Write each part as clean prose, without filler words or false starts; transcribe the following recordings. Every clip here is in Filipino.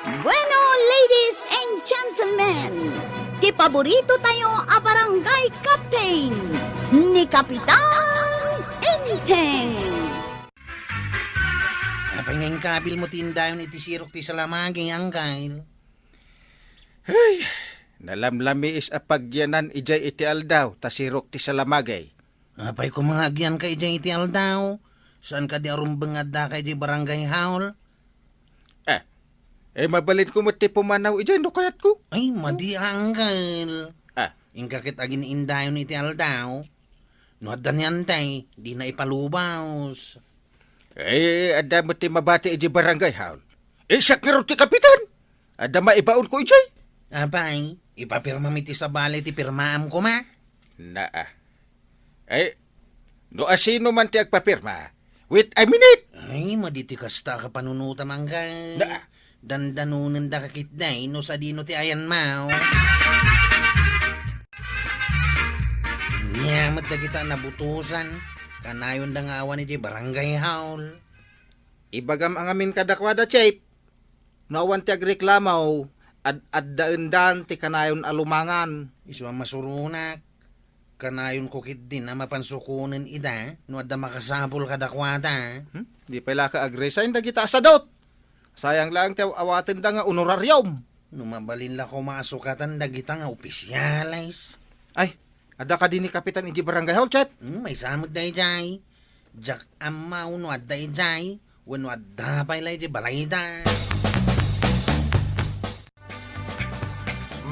Bueno, ladies and gentlemen, ti paborito tayo a barangay captain ni Kapitan Enteng. Apay ngayong kabil mo tindayon iti sirok ti salamaging angkail. Ay, nalamlami is apagyanan ijay iti aldaw, tasirok ti salamagay. Apay kumahagyan ka iti iti aldaw. Saan ka di arumbangad da kay di barangay haul? Mabalin ko mo ti pumanaw ijay no kayat ko. Ay, madi angkail. Ah, Ingkakit agin indayon iti aldaw. No adan yan tay, di na ipalubaws. ada mo ti mabati ijay barangay haul. Siyak nga ron ti kapitan. Ada maibaon ko ijay. Apay, ipapirma mi ti sa balay ti pirmaam ko ma. No asino man ti agpapirma. Wait a minute. Ay, maditi kasta ka panunuta manggay. Dandanunan da kakitday no sa dino ti ayan mao. Nyamat da kita nabutusan. Kanayon da nga awan iti barangay haul. Ibagam ang amin kadakwada, Chip. Nawan ti agreklamaw. Ad-daendan ti kanayon alumangan. Iswa masurunak. Kanayon kukit din na mapansukunan ida. No adda makasapul kadakwada. Di pala ka agresign da kita asadot. Sayang lang ti awaten da nga honoraryum. Numabalin la ko maasukatan da kita nga opisyalis. Ay, ada ka din ni Kapitan iji barangay hall, Chip. May samot da ijay. Jak amaw no adda ijay. Wano adda pa ilay di balayda.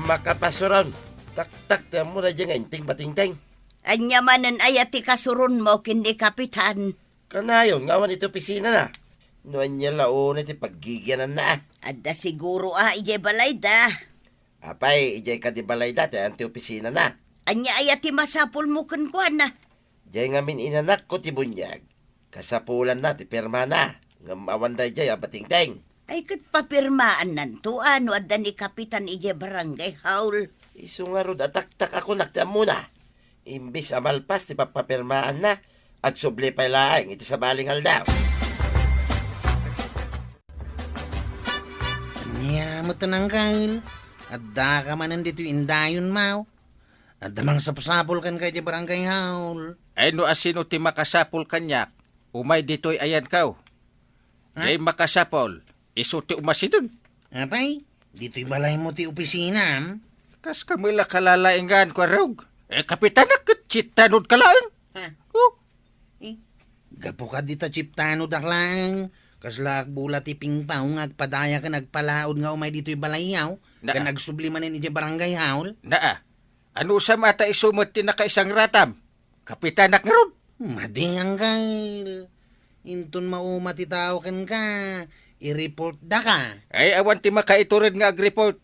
Makapasuron. Tak-tak na mo na dyan inting batingting. Anya manan ayati kasurun mo kindi Kapitan. Kanayon, ngawan ito opisina na. Noan niya laon iti paggigyanan na. Adda siguro ije balayda. Apay, ijay ka di balay dati, anti opisina na. Anya ayati masapul mo kuan na. Jay ngamin inanak ko ti bunyag. Kasapulan na ti perma na. Ngamawan da jay abatingting. Ay kat papirmaan nanto ano adda ni Kapitan ije barangay haul. Isu nga rod atak-tak ako nakta muna. Imbis amalpas ti papapirmaan na. Agsubli pa laang iti sa baling aldaw. Nyamot ng kail. Adda ka manan dito indayon mau. Adda mang sapsapol kan kay di barangay haul. Ay no asino ti makasapol kanyak. Umay dito'y ayan kaw. Ay makasapol. Isu ti umasidag. Apay, dito'y balay mo ti opisina. Kas kamila kalalaingan ko rog. Kapitan na katsitanod ka lang. Ha? Oh. Gapo ka dita chiptano daklang. Kaslak bula ti pingpaw nga agpadaya ka nagpalaod nga umay dito'y balayaw. Ka nagsublimanin iti barangay haul. Ano sa mata isumot ti nakaisang ratam? Kapitanak nga ron. Madi ang kail. Inton maumati tao kan ka. I-report da ka. Ay awan ti makaiturid nga ag-report.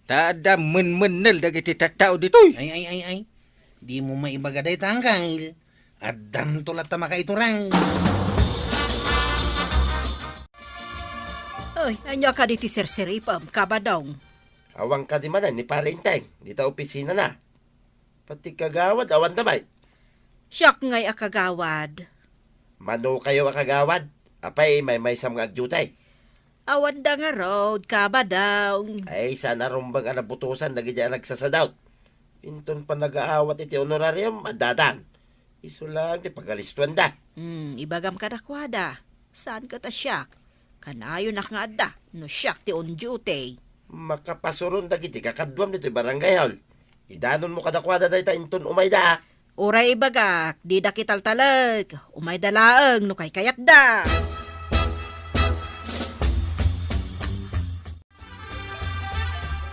Tada men-menel dagiti tattao ditoy. Ay. Di mo maibagaday tangkail. Addam tulat ta makaituran. Ay, anya ka di ti serseripam, kabadong. Awang ka di manan ni parinteng. Dita opisina na. Pati kagawad, awan damay. Siyak ngay akagawad. Mano kayo akagawad. Apay, may sam nga agjutay. Awan da nga road, kabadong. Ay, sana rumbang anabutusan na ganyan nagsasadaut. Inton pa nag-aawat iti honorarium, madadan. Iso lang, ti pagalistuan da. Ibagam ka dakwada. Saan ka ta siyak? Kanayo nak nga da, no siyak ti on duty. Makapasuron da kiti kakadwam nito barangay hall. Idanon mo kadakwada da ita inton umay da. Uray ibagak, di da kitaltalag. Umay dalaang, no kay kayat da.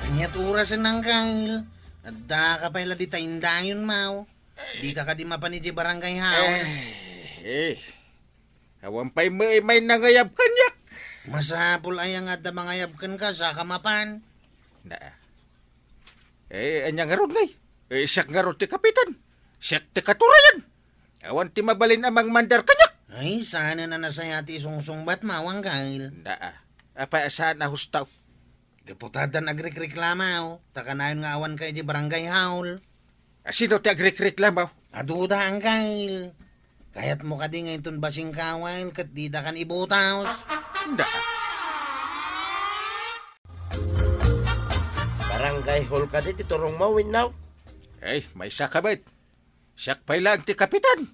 Anyat orasan ng kail. Adda ka pa ila di taindayon mau. Di ka di mapani di barangay haul. Awan pa'y may nangayab kanyak. Masapul ay ang adda mangayabkan ka sa kamapan. Anya nga ron ngay. Siyak nga ron ti kapitan. Siyak ti katurayan. Awan ti mabalin amang mandar kanyak. Ay, sana na nasaya ti sungsungbat mawang kail. Apa saan na hustaw. Kaputadan agrekreklamaw. Takanayon nga awan kay di barangay haul. Sino ti agreklamaw? Aduda ang kail. Kayat mo ka di ngayon ton basing kawal kat di da kan ibutaos. Da. barangay hall ka di turong mawin now. Ay, may sakabit. Siyak pa'y lang ti kapitan.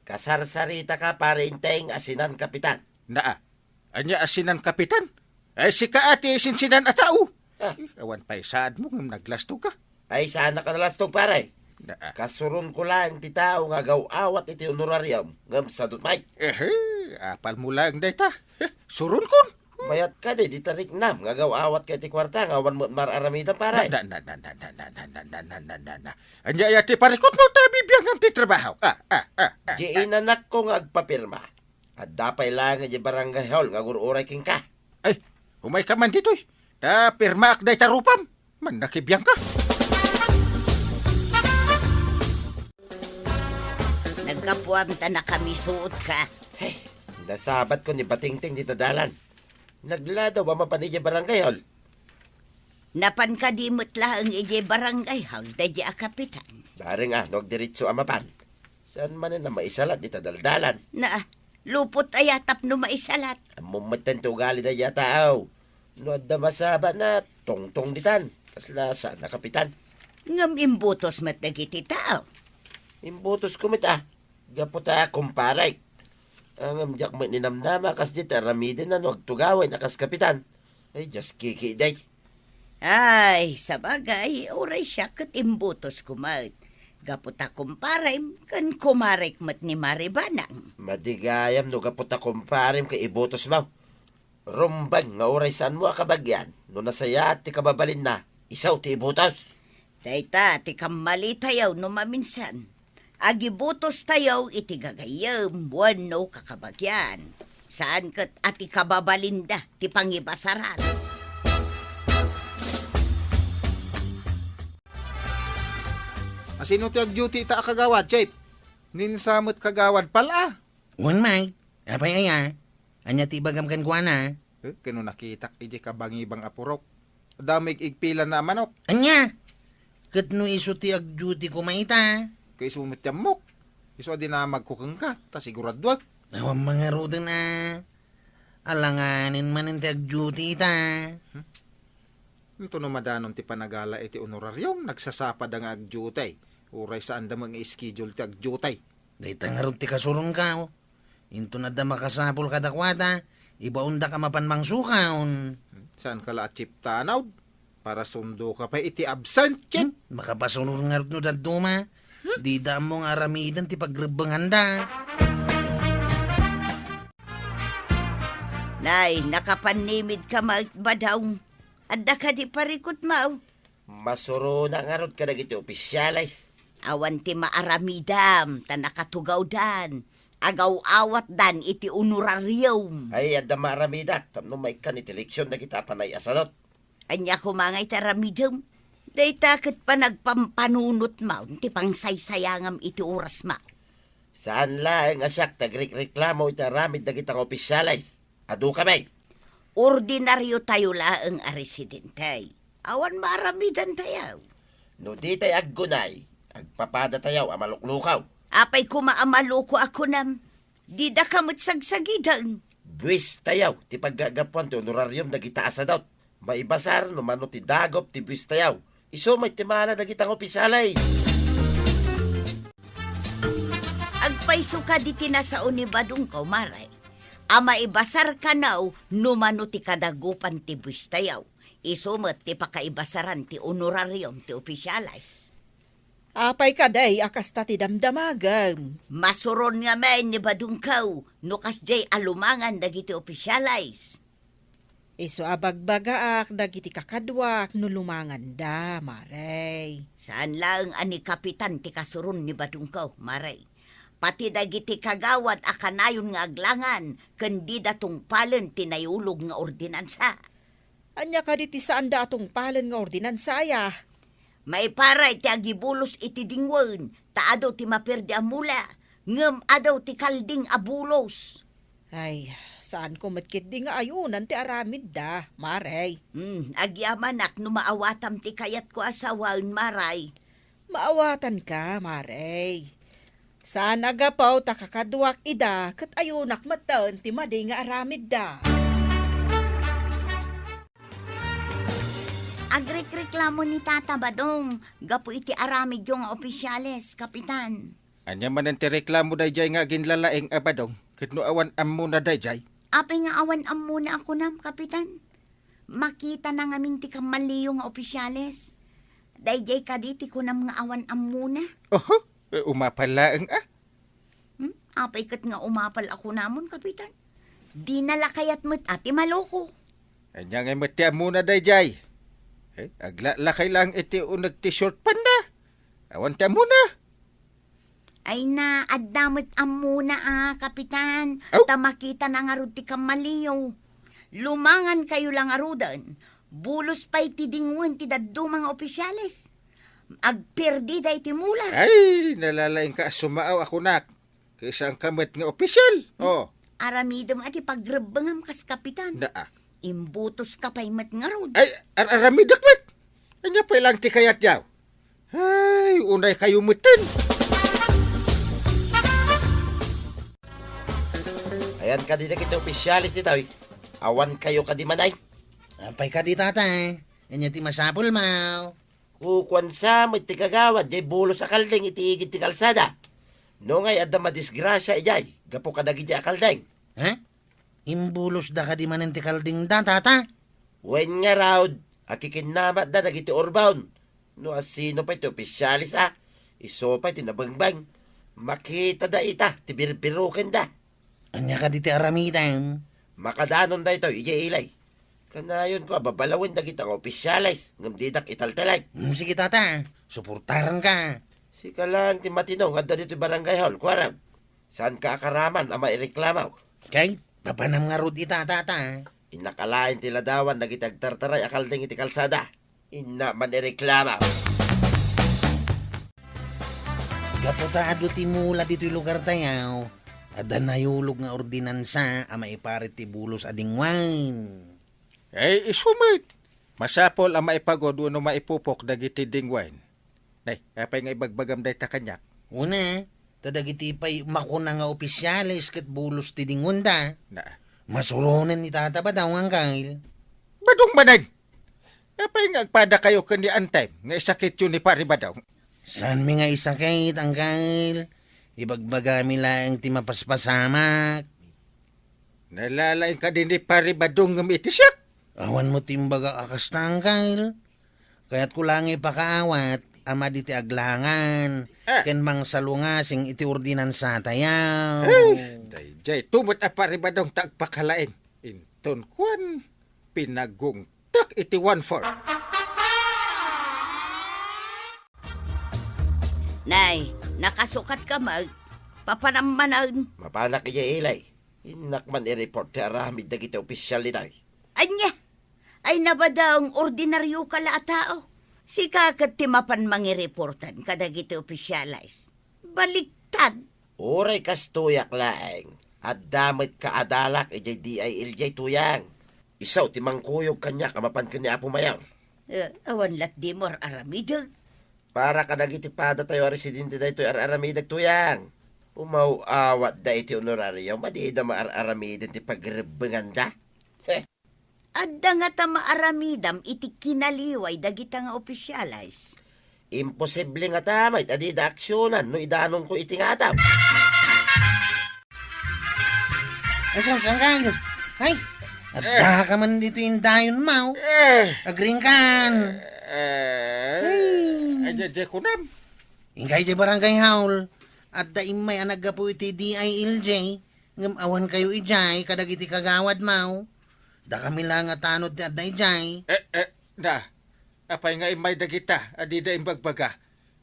Kasarsarita ka para inteng asinan kapitan. Naa, anya asinan kapitan? Ay, si kaati sinsinan at tao. Ah. Awan pa'y saad mo ng naglasto ka. Ay sana ka nalastog pare. Naa. Kasurun ko lang ti tao nga gaw-awat iti honorarium ngam sa dutmay. Apal mo lang data. Surun kon. Mayat ka di tarik nam nga gaw-awat kay ti kwarta nga wan mo mararamida pare. Na. Anya yati parikot mo tabi biyang ang ti trabaho. Di inanak ko nga agpapirma. At dapay lang nga di barangay hall nga gururay king ka. Ay, umay ka man dito'y. Ta pirma ak day tarupam. Man nakibiyang ka. Nagkapuam ta na kami suot ka. Hey, nasabat ko ni Batingting dito dalan. Nagladaw ang mapanidya barangay hall. Napan ka di lang ije barangay hall dahi a kapitan. Baring nagdiritso ang mapan. Saan man na maisalat dito daldalan. Na, lupot ayatap no maisalat. Ang mumatan to gali da yataaw. No adda masaba na tongtong ditan. Kaslasa na kapitan. Ngam imbutos mat dagiti tao. Imbutos kumita. Gaputa kumparay. Ang amjak may ninamnama kas dita ramidin na nagtugaway na kas kapitan. Ay, just kiki day. Ay, sa bagay, oray siya kat imbutos kumat. Gaputa kumparay, kan kumarek mat ni Maribanang. Madigayam no gaputa kumparim kay ibutos mo. Rumbag nga oray saan mo akabagyan. No nasaya at ti kababalin na. Isaw ti ibutos. Dayta, ti kamali tayaw no maminsan. Agibutos tayaw iti gagayam, wano kakabagyan. Saan kat ati kababalinda, ti pangibasaran. Asino ti ag-duty ita kagawad, Chip? Ninsamot kagawad pala. Wan may. Apay aya. Anya ti bagam kan kuana. Kano nakita iji kabangibang apurok. Damig igpila na manok. Anya. Kat no iso ti ag-duty ko maita. Kay sumit yung mok. Iso di na magkukang ka. Ta siguradwag. Awan mga roda na. Alanganin man ang ti ag-duty ita. Ito no madanon ti panagala iti honorarium. Nagsasapad ang ag-duty. Uray saan da mga schedule ti ag-duty. Dayta nga ron ti kasurong ka. Into na da makasapol kadakwata. Ibaunda ka mapanmang sukaon. Saan ka la Chip tanaw? Para sundo ka pa iti absent, Chip. Makapasunod nga ron no daduma. Di da mong aramidan ti pagrebangan da. Nay, nakapanimid ka magbadaw. Adda ka di parikot mau. Masuro na nga ron ka na giti opisyalis. Awan ti maaramidam, ta nakatugaw dan. Agaw-awat dan iti honorarium. Ay, adda maramida. Tamno may kan iti leksyon na kita panay asalot. Anya kumangay taramidam. Dayta kat pa nagpampanunot mau, ti pangsaysayangam iti oras mau. Saan lang nga siyak tagreklamo iti ramid na kitang opisyalis. Adu kami. Ordinaryo tayo laeng a residente. Awan maramidan tayo. No di tayo aggunay. Agpapada tayo amaluklukaw. Apay kumaamalo ko ako nam. Di da kamot sagsagidang. Buwis tayo. Ti paggagapuan ti honorarium na kita asadot. Maibasar no mano ti dagop ti buwis tayo. Iso may timana na kitang opisyalay. Agpaiso ka di tinasaon ni Badong ko, maray. Ama ibasar ka naw, numano ti kadagupan ti buwis tayo. Isumat ti pakaibasaran ti honorarium ti opisyalis. Apay ka day, akas ta ti damdamagam. Masuron nga may ni Badong kaw, nukas jay alumangan dagiti opisyalis. Iso abagbagaak, dagiti kakadwak, nulumangan da, maray. Saan lang ani kapitan ti kasuron ni Badong kaw, maray. Pati dagiti kagawad akanayon nga aglangan, kandi datong palen tinayulog nga ordinansa. Anya ka di ti saan da atong palen nga ordinansaya. May paray ti agibulos iti dingwen, taadaw ti mapirdi amula, ngem adaw ti kalding abulos. Ay, saan ko matkit di nga ayunan ti aramid da, maray. Agyamanak no maawatam ti kayat ko asawaon, maray. Maawatan ka, maray. Saan agapaw takakadwak ida, kat ayunak mataon ti madi nga aramid da. Agrekreklamo ni Tata Badong. Gapo iti aramid yung opisyales, kapitan. Anya man ang tireklamo dayjay nga ginlalaing abadong. Kitno awan ammo na dayjay. Apay nga awan am muna ako nam, kapitan. Makita na nga minti ka mali yung opisyales. Dayjay kaditi ko nam nga awan am muna. Oho, umapalaang Apay kat nga umapal ako namon, kapitan. Di nalakayat mo't ati maloko. Anya nga mati ammo na dayjay. Aglalakay lang iti unag t-shirt panda. Awan ta muna. Ay na, addamot am muna kapitan. Aw! Tamakita na nga ruti ka maliyo. Lumangan kayo lang arudan. Bulos pa'y tidingun ti daddo mga opisyales. Agperdi da iti mula. Ay, nalalaing ka sumaaw ako nak. Kaysa ang kamot nga opisyal. Oh, Aramidom ati pagrebengam kas kapitan. naa. Imbutos ka pa'y mat nga rod. Ay, aramidak mat. Anya pa lang ti kayat yaw. Ay, unay kayo mutin. Ayan ka din na kita opisyalis ni Toy. Awan kayo ka di manay. Apay ka di tatay. Anya ti masapul mau. Kukwan sa mo iti kagawad, jay bulo sa kaldeng iti igit ti kalsada. No ngay adda madisgrasya ijay, gapo ka dagi di akaldeng. Ha? Imbulos da ka di manen ti kalding da tata. Wen nga raud, akikinamat da dagiti orbaon. No asino pa iti opisyalis iso pa iti nabangbang. Makita da ita, ti birbiruken da. Anya ka di ti aramidan. Makadanon da ito, ijay ilay. Kanayon ko, babalawin da kitang opisyalis, ngam didak italtalay. Sige tata, suportaran ka. Sika lang ti matinong, adda dito barangay hall, kuwarab. Saan ka akaraman, ama ireklamaw? Kay, papanam nga rod ita tata. Inakalain ti ladawan, nagitagtartaray akaldeng iti kalsada. Ina man ireklamaw. Gapotado ti mula dito'y lugar tayaw. Ada nayulog nga ordinansa ama iparit ti bulos ading wine. Ay, isumit. Masapol ang maipagod uno maipupok dagiti dingwain. Nay, apay nga ibagbagam day ta kanyak. Una, tadagiti pa'y makuna nga opisyalis kat bulos ti dingunda. Na, Masuronan ni tata ba daw ang kail? badong manag. Apay nga agpada kayo kani antay, nga isakit yun ni paribadaw. Saan mi nga isakit ang kail? Ibagbagami lang ti mapaspasamak. Nalalain ka din ni paribadong ng itisyak. Awan mo timbaga akas tangkail. Kaya't kulang ipakaawat, ama di ti aglangan. Ken mang salungasing iti ordinansa tayaw. Dayjay, tumot a paribadong tagpakalain. Inton kwan, pinagungtak iti 1-4. Nay, nakasukat ka mag. Papanamanan. Mapanak ijay ilay. Inak man i-report ti aramid dagiti opisyal ni Toy. Anya, ay nabadaong ordinaryo ka la tao. Si kakat timapan mangireportan kadagiti opisyalis. Baliktad. Uray kas tuyak laeng. At damit ka adalak ijay DILJ tuyang. Isaw ti mangkuyog kanya kamapan kanya apo mayaw. Awan lat di mor aramidag. Para ka dagiti pada tayo residente da ito aramidag tuyang. Umawawat da iti honorario, madida maaramidin ti pagrebengan da. Adda nga ta maaramidam iti kinaliway dagita nga opisyalis. Imposible nga tamay, adida aksyonan, no idanong ko iti nga daw. Asaw saan kail? Ay, adda ka man dito yung dayon mau. Agring kan. Ay, kunam. Ingkay di barangay haul. At daimay anaga po iti DILJ. Ngam awan kayo ijay, kadagiti kagawad mau. Da kami lang at tanod ti adda ijay. Na, apay nga imay dagita, adida imbagbaga.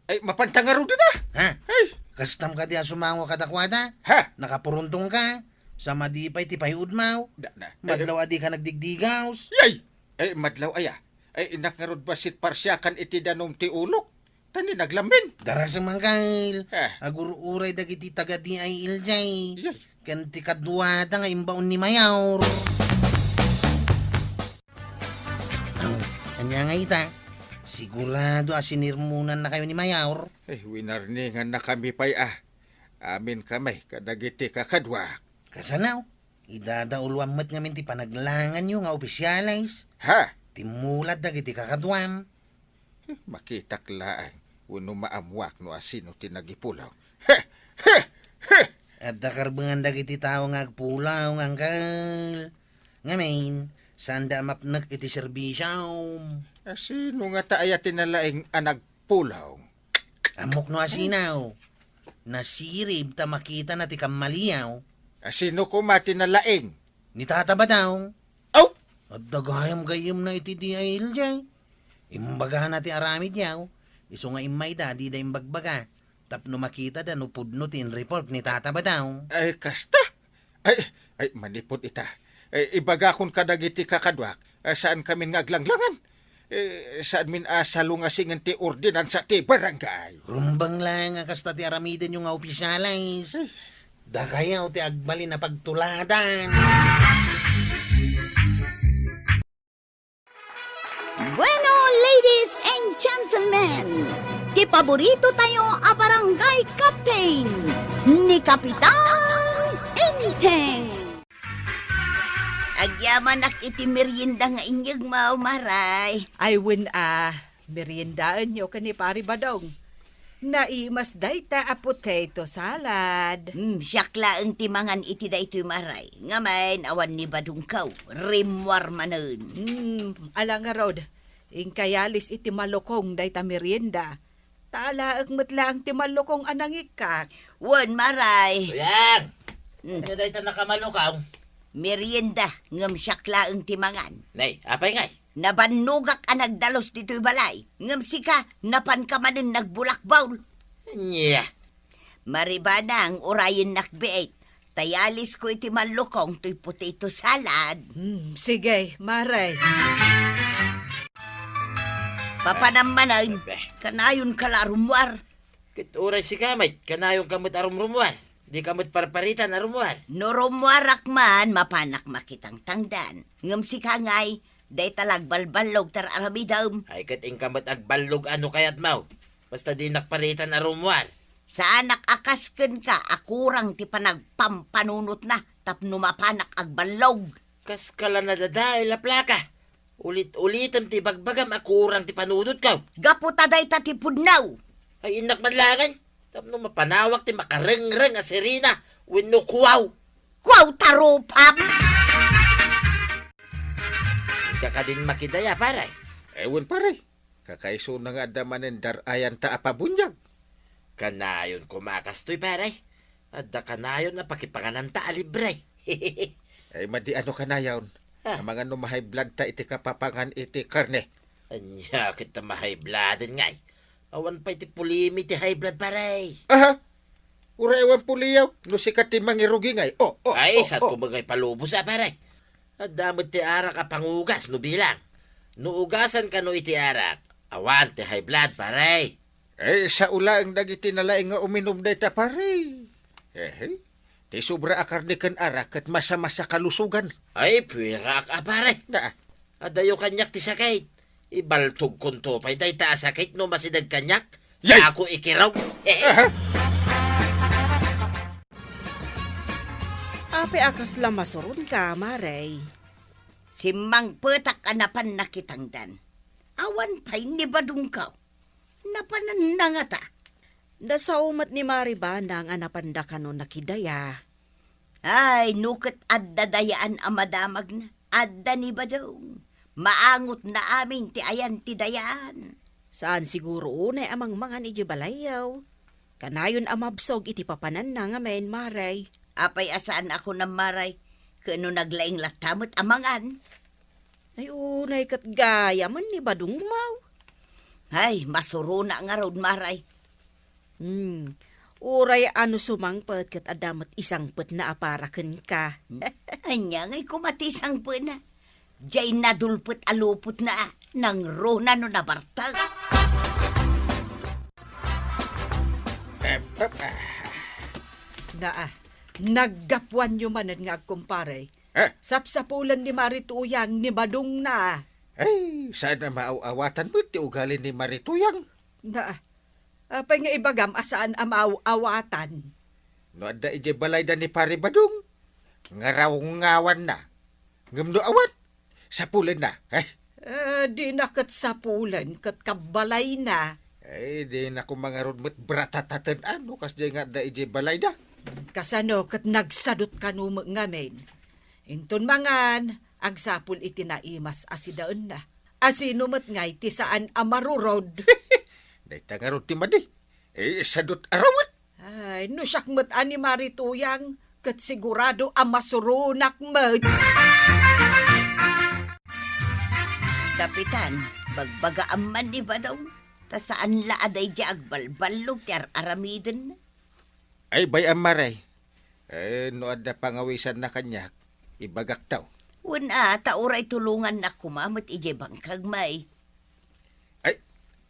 Ay, mapantangaro din na. Ha? Ay, Kastam ka di sumango kadakwada? ha? Nakapuruntong ka? Sa madipay ti payud mau? Na. Madlaw adi ka nagdigdigaws? Yay! Ay, madlaw aya. Ay, inakarod basit parsyakan iti danom ti ulok. Tani naglamin. Darasang mangkail. Ha? Agururay dagiti taga DILJ. Yay! Kan ti kadwada nga imbaon ni Mayaw. Anya nga ita, sigurado asinirmunan na kayo ni Mayaw. Ay, winarningan na kami pa'y Amin kami, kadagiti kakadwa. Kasanaw, idadaulwammat nga minti panaglangan nyo nga opisyalis. Ha? Timulat dagiti kakadwam. Makitak laang. Uno maamwak no asino tinagipulaw. At dakarbangan dagiti tao nga agpulaw, angkal. Ngamin, sanda mapnak iti serbisyaw. Asino nga taaya tinalaing anagpulaw. Amok no asinaw. Nasirib ta makita na ti kamaliyaw. Asino ko matinalaing. Ni tataba daw. Oh! At dagayam gayam na iti di ayil jay. Imbagahan na ti aramid yaw. Iso nga imay da, di da imbagbaga. Tapno makita da no pudno tin report ni tataba daw. Ay, kasta. Ay, manipod ita. Ay, ibaga kon kadagiti kakadwak. Saan kami ngaglanglangan? Saan min asalungasingan ti ordinansa ti barangay? Rumbang lang nga kasta ti aramiden yung nga opisyalis. Da kayaw ti agbali na pagtuladan. Bueno, ladies and gentlemen, ti paborito tayo a barangay captain ni Kapitan Enteng. Agyaman nak iti merienda nga inyag maumaray. Ay win meriendaan nyo ka ni Pari Badong. Naimas dayta a potato salad. Siyakla ang timangan iti da ito'y maray. Ngamain awan ni Badungkaw, rimwar manen. Alang nga rod, ingkayalis iti malukong dayta merienda. Taala ang matla ang ti malukong anangikak. Wan maray. Tuyang! Ano dahi ta nakamalukaw? Merienda ngam siyakla ang timangan. Nay, apay ngay? Nabanugak ang nagdalos dito'y balay. Ngam sika, napan ka manin nagbulakbaw. Nya. Maribana ang orayin nakbeet. Tayalis ko iti malukong to'y potato salad. Sige, maray. Papanamanan, kanayon kalarumwar. Kit oray si kamay, kanayong kamot arumrumuan. Di kamot parparitan arumuan. Norumwarak man, mapanak makitang tangdan. Ngam sika ngay, day talag balbalog tar aramidam. Ay kat ing kamot agbalog ano kayat mau. Basta di nakparitan arumuan. Sa anak akasken ka, akurang ti panagpampanunot na, tapno mapanak agbalog. Kas kala na dadayo la plaka. Ulit-ulitam ti bagbagam akurang ti panunod ka. Gaputa day tatipudnaw. Ay inak manlangan. Tapno mapanawak ti makarengreng a serina. Wenno kuwaw. Kwaw tarupam! Ika ka din makidaya paray. Ewan pare. Kakaiso na nga damanen darayan ta apabunyag. Kanayon kumakastoy paray. Adda kanayon na pakipanganan ta alibray. Ay madi ano ka na yawn. Ha? Ang mga numahay blood ta iti kapapangan iti karne. Anya kita ma-high bloodin ngay. Awan pa iti pulimi ti high blood paray. Aha! Ura ewan puliyaw. No sikat ti mangirugi ngay. Ay, saan ko magay palubos paray. At damod ti arak a pangugas no bilang. No ugasan ka no iti arak. Awan ti high blood paray. Eh, sa ula ang dagiti nalaing nga uminom day ta pare. Ti sobra akar ni kan arak at masa-masa kalusugan. Ay, pwirak paray. Na, Adayo kanyak ti sakit. Ibaltog kunto pa'y day ta sakit no masidag kanyak. Yay! Sa ako ikiraw. Ape akas lamasurun ka, maray. Si Mang Petak anapan nakitangdan. Awan pa'y ni Badungkaw. Napanan na nga ta. Nasaumat ni Maribana ang anapanda ka no nakidaya. Ay, nukit adda dayaan amadamag na. Adda ni Badong. Maangot na aming ti ayan ti dayaan. Saan siguro unay amang mga ni balayaw. Kanayon amabsog iti papanan na nga main maray. Apay asaan ako ng maray. Kano naglaing latamot amangan. Ay unay kat gaya man ni Badung mau. Ay, masuro na nga raw maray. Uray ano sumangpet kat adamat isang pet na aparaken ka. Anya ngay kumatisang po na. Diyay nadulpot alupot na nang rona no nabartag. Naggapuan nyo manan nga agkumpare. Sapsapulan ni Marituyang ni Badung na. ay, saan na maaawatan mo ti ugali ni Marituyang? Apay nga ibagam asaan amawatan. No adda ije balay da ni Pari Badung. Ngaraw ngawan na. Ngamno awan. Sa pulen na. Ay, Di na kat sapulan, kat kabalay na. Ay, di na ko mga rodmet bratatatan ano, kas di nga da ije balay da. Kasano kat nagsadot ka no ngamin. Inton mangan, agsapul iti naimas asidaan na. Asino mat ngay ti saan amarurod. Day tangarod ti madi. Sadot arawat. Ay, no siyak mat ani marituyang, kat sigurado amasurunak mat. Kapitan, bagbagaan man ni Badong. Ta saan laaday di agbalbalog ti aramiden na. Ay, bay amaray. No ada pangawisan na kanyak, ibagak taw. Wala, tauray tulungan na kumamot ije bangkag may. Ay,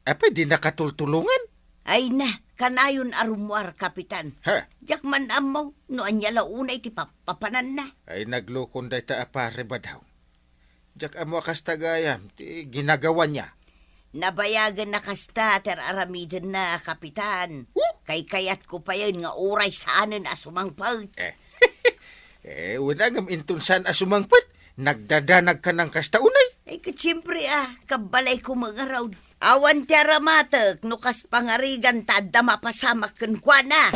apay di nakatultulungan? Ay na, kanayon arumwar, Kapitan. Ha? Jak man amaw, no anya launay ti papanan na. Ay, naglukon day ta apare ba daw? Jak amo akas tagayam, ti ginagawa niya. Nabayagan na kasta ter aramiden na, Kapitan. Kay kayat ko pa yun nga oray saanin asumangpag. Wala ngam intunsan asumangpat. Nagdadanag ka ng kastaunay. Ay katsiyempre kabalay ko mga raw. Awan ti aramatek, nukas pangarigan tada mapasamak kwa na.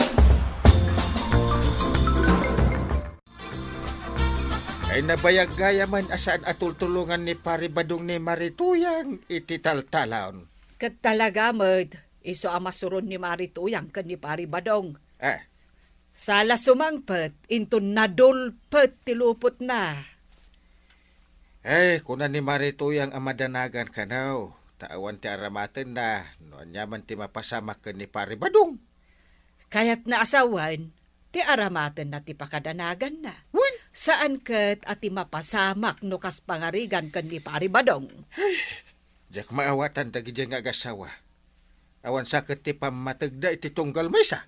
Ay nabayag gaya man asaan atultulungan ni Pari Badong ni Marituyang ititaltalaon. Kat talaga mat, iso amasuron ni marituyang kan ni Pari Badong. Sala sumangpet, inton nadulpet tilupot na. Ay, kuna ni Marituyang amadanagan ka na, taawan ti aramaten na, noon yaman ti mapasamak ka ni Pari Badong. Kaya't na asawan, ti aramaten na ti pakadanagan na. Saan kat ati mapasamak no kas pangarigan kan ni Pari Badong? Diyak maawatan dagi dyan nga agasawa. Awan sakit ti pamatagda iti tunggal mesa.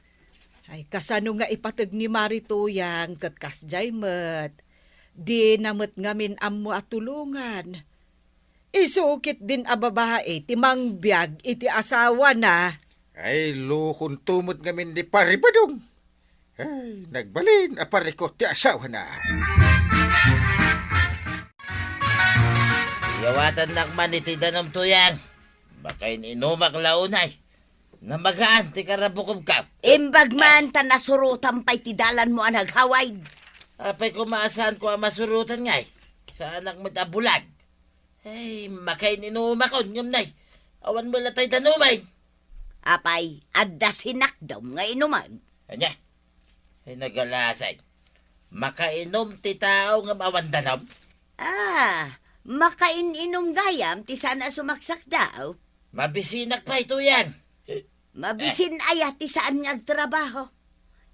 Ay kasano nga ipatag ni Marituyang kat kasjay met. Di namet ngamin ammo at tulungan. Isukit din a babae ti mangbiag iti asawa na. Ay, lukon tumot ngamin ni Pari Badong. Ay, nagbalin, aparikot ti asawa na. Yawatan nakman iti danom tuyang. Baka inumak launay. Namagaan ti karabukob ka. Imbag man ta nasurutan pa'y tidalan mo ang naghaway. Apay kumaasahan ko ang masurutan ngay. Sa anak mo tabulag. Ay, makain inumakon yung nay. Awan mo latay danumay. Apay, adda sinakdaw nga inuman. Anya? Ay nagalasay. Makainom ti tao nga mawandanom. Makaininom gayam ti sana sumaksak daw. Mabisinak pa ito yan. Mabisin aya ti saan nga agtrabaho.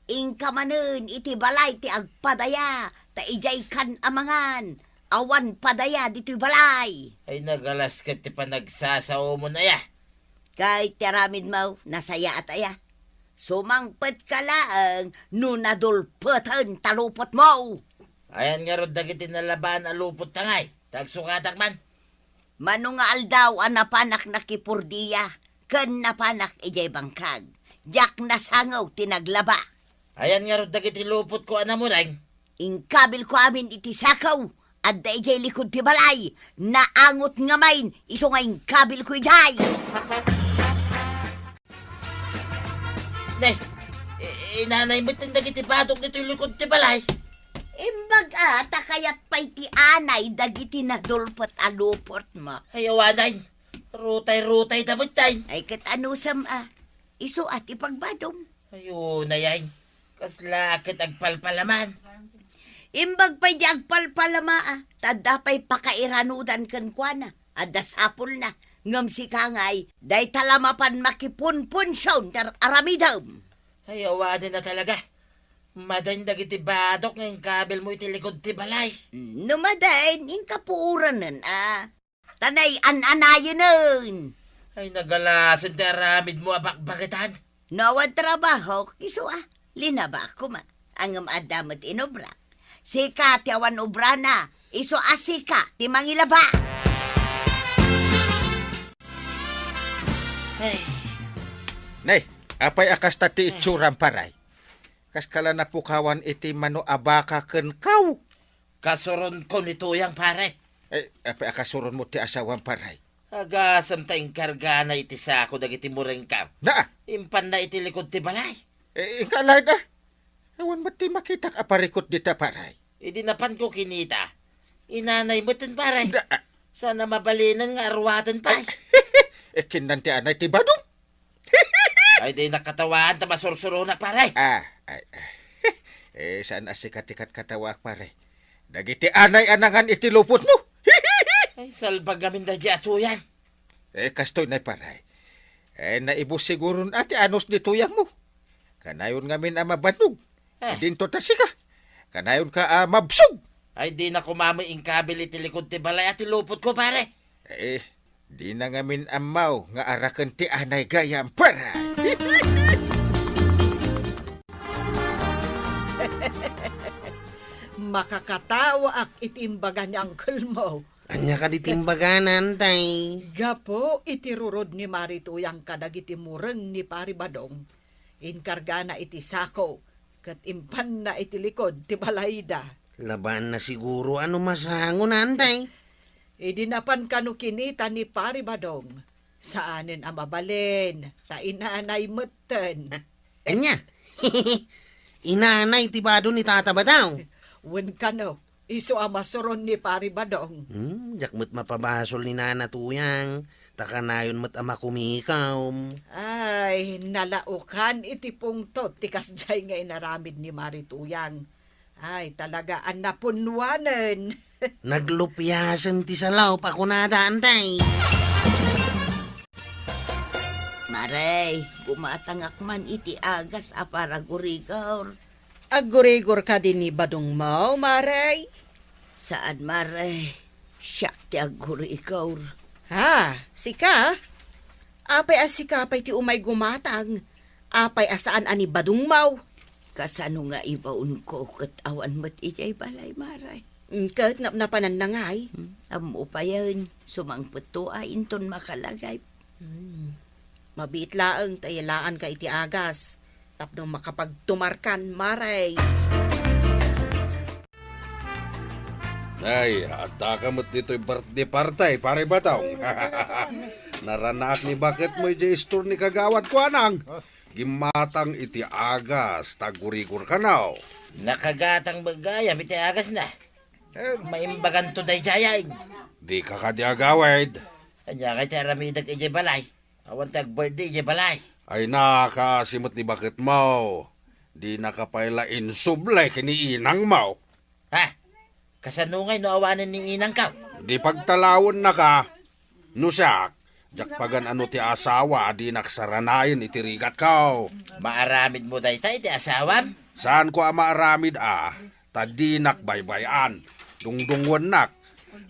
Ingka manen iti balay ti agpadaya, ta ijay kan amangan. Awan padaya dito'y balay. Ay nagalas ka ti panagsasaw mo na ya. Kay tiramid mo, nasaya at aya. Sumangpet ka laang, nunadulpetan talupot mo. Ayan nga rod dagiti nalaban alupot tangay. Tagsukatak man. Manunga aldaw ang napanak na kipurdiya, kan napanak ijay bangkag. Jak nasangaw tinaglaba. Ayan nga rod dagiti lupot ko anamuray. Ingkabil ko amin iti sakaw, at da ijay likod ti balay, naangot nga main, iso nga ingkabil ko ijay. Nay, inanay mo tindagiti batok nito yung likod ti balay. Imbag takayat pa'y ti anay, dagiti na dulpot alupot mo. Ay awanay, rutay-rutay damot tay. Ay katanusam iso at ipagbadong. Ayun na yan, kaslakit agpalpalaman. Imbag pa'y di agpalpalama tada pa'y pakairanudan kan kwa na, at dasapol na. Ngam si kangay, day talamapan makipunpunsyon ter aramidam. Ay awanin na talaga. Madain dagiti badok ng kabel mo iti likod ti balay. Numadain, inkapuuran nun Tanay an-anayon nun. Ay nagalasan ti aramid mo abakbakitan. Nawad trabaho, iso linaba ko ma. Ang adamat inobra. Sika ti awan obra na, iso asika ti mangilaba. Ay, Nay, apay akas tati itsurang paray. Kas kala napukawan iti mano abaka ken kaw. kasuron ko nito yang pare. Apay akasuron mo ti asawang paray. Agasam tayong karga na iti sako dagiti mureng ka. Na, Impan na iti likod ti balay. ingalay na. Awan mo ti makita aparikot dita paray. Idinapan ko kinita. Inanay mo tin paray. Na, Sana mabalinan nga arwatan pa. kinanti anay ti badong. Ay di nakatawaan ta masursuro na paray. Saan asikatikat katawak paray. Dagiti anay anangan iti lupot mo. Ay salbag gamin da di atuyan. Kastoy na paray. Naibos siguro ati anos di tuyang mo. Kanayon ngamin mabanog. Dinto ta sika. Kanayon ka mabsog. Ay di na kumamoy ingkabil iti likod ti balay at ilupot ko pare. Di na ngamin amaw nga arakan ti anay gayam paray. Makakatawa ak itimbaga ni Uncle Mo. Anya ka ditimbaganan, tay. Gapo itirurod ni Marituyang kadagiti mureng ni Pari Badong. Inkarga na iti sako, kat impan na iti likod ti balayda. Laban na siguro ano masangon, antay. Idinapan kanu kinita ni Pari Badong. Saanin ang mabalin, ta inanay meten. Anya? Inanay tibado ni tata ba daw? Wen kano, iso ang masuron ni Pari Badong. Jakmat mapabasol ni Nana Tuyang. Takanayon mat ama kumikaw. Ay, nalaukan iti pungtot ti kasjay nga inaramid ni Marituyang. Ay, talaga ang napunwanan. Naglupyasan ti salaw pa kunada, antay. Maray, gumatangak man iti agas para gurigaw. Agurigor ka din ni Badong Mau, Maray? Saan maray? Siyak ti agurigaw. Ha, sika? Apay asika pa'y ti umay gumatang. Apay asaan ani Badong Mau. Kasano nga ibaon ko kat awan mat ijay balay maray. Kat napanan na nga ay. Amo pa yan, sumangpot to inton makalagay. Mabiit laang tayalaan ka iti agas. Tapno makapagtumarkan, Maray. Ay, ataka mo't dito'y birthday partay, pare bataw. Naranaak ni bakit mo iti istor ni kagawad ko anang. Gimatang iti agas, tagurigur ka now. Nakagatang bagayam iti agas na. Maimbagan to day jayain. Di ka kadiagawad. Anya kay ti aramidag iti balay. Awan tag birthday iti balay. Ay nakasimot ni bakit mo. Di nakapayla insublay kini inang mo. Ha? Kasanungay no awanan ni inang ka. Di pagtalawon na ka. Nusak, jakpagan ano ti asawa, di naksaranayin itirigat ka. Maaramid mo day tayo iti asawam. Saan ko maaramid tadinak baybayan. Dungdungwan nak.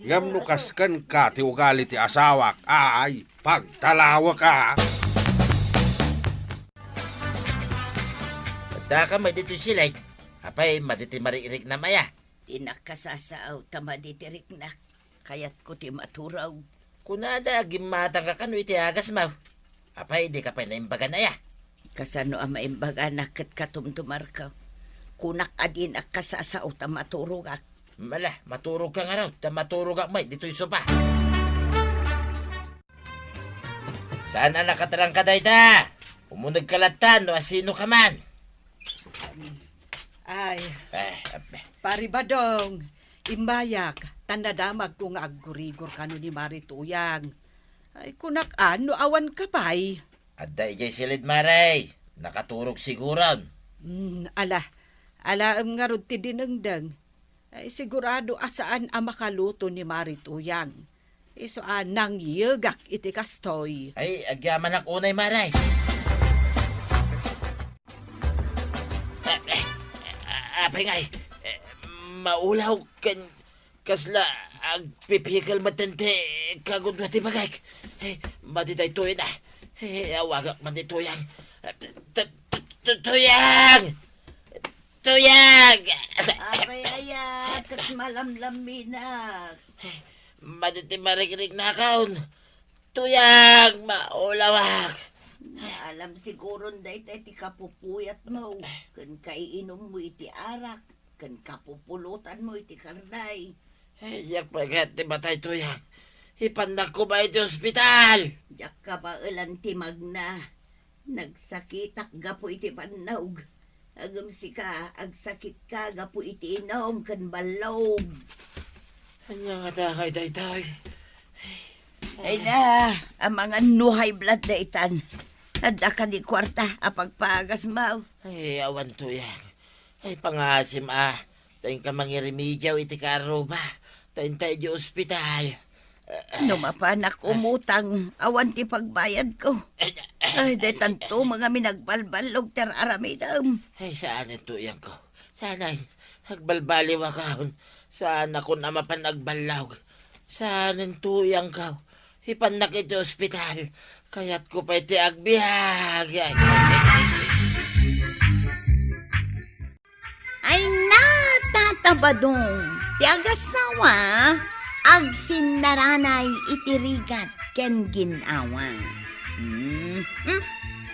Ngam nukaskan ka ti ugali ti asawak. Ay, pagtalawa ka. Daka may dito silay. Apay maditi mariirik na maya. Tinakasasaaw tamaditirik na. Kayat ko ti maturaw. Kunada gimatang ka kano iti agas mo. Apay di ka pa naimbaga na ya. Kasano ang maimbaga na kat katumtumar ka. Kunak adin ak kasasaaw tamaturog ak. Mala, maturog ka nga raw. Maturog ak may dito'y sopa. Sana nakatarang ka dayta. Umunag kalatan no asino ka man. Ay, Ape. Pari Badong, imbayak, tandadamag kung aggurigor ka no ni Marituyang. Ay, kunak ano, awan ka pa'y. Adda ijay silid maray. Nakaturog siguron. Ala nga rod ti dinengdeng. Ay, sigurado asaan ang makaluto ni Marituyang. Iso nang yagak iti kastoy. Ay, agyaman ak unay maray. Apay ngay, maulaw kan kasla agpipikal matante kagod mati bagay. Matitay tuyo na. Awagak man ni tuyang. Tuyang! Tuyang! Abay ayak, kat malamlaminak. Matiti marikinig na kaon. Tuyang! Maulawak! Alam siguro day ti kapupuyat mo. Kan kaiinom mo iti arak. Kan kapupulutan mo iti karday. Yak pagat ti batay tuyang. Ipandak ko ba iti ospital? Jak ka ba ulan ti magna? Nagsakitak gapo iti panawg. Agam si ka, agsakit ka gapo iti inom kan balog. Anya nga ta kay daytoy. Ay na, ang mga nuhay blood na itan. Hadda ka di kwarta, apagpagas mau. Ay, awan tuyang. Ay, pangasim Tayin ka mangiremedyaw iti karuba. Tayin tayo di ospital. Numapanak umutang, awan ti pagbayad ko. Ay, detanto mga minagbalbalog ter aramidam. Ay, saan ang tuyang ko? Sana nagbalbaliw ako. Saan ako na mapanagbalawg? Saan ang tuyang ko? Ipanak iti ospital. Kaya't ko pa iti agbihag. Ay natatabadong, ti agasawa, ag sinaranay itirigat ken ginawa.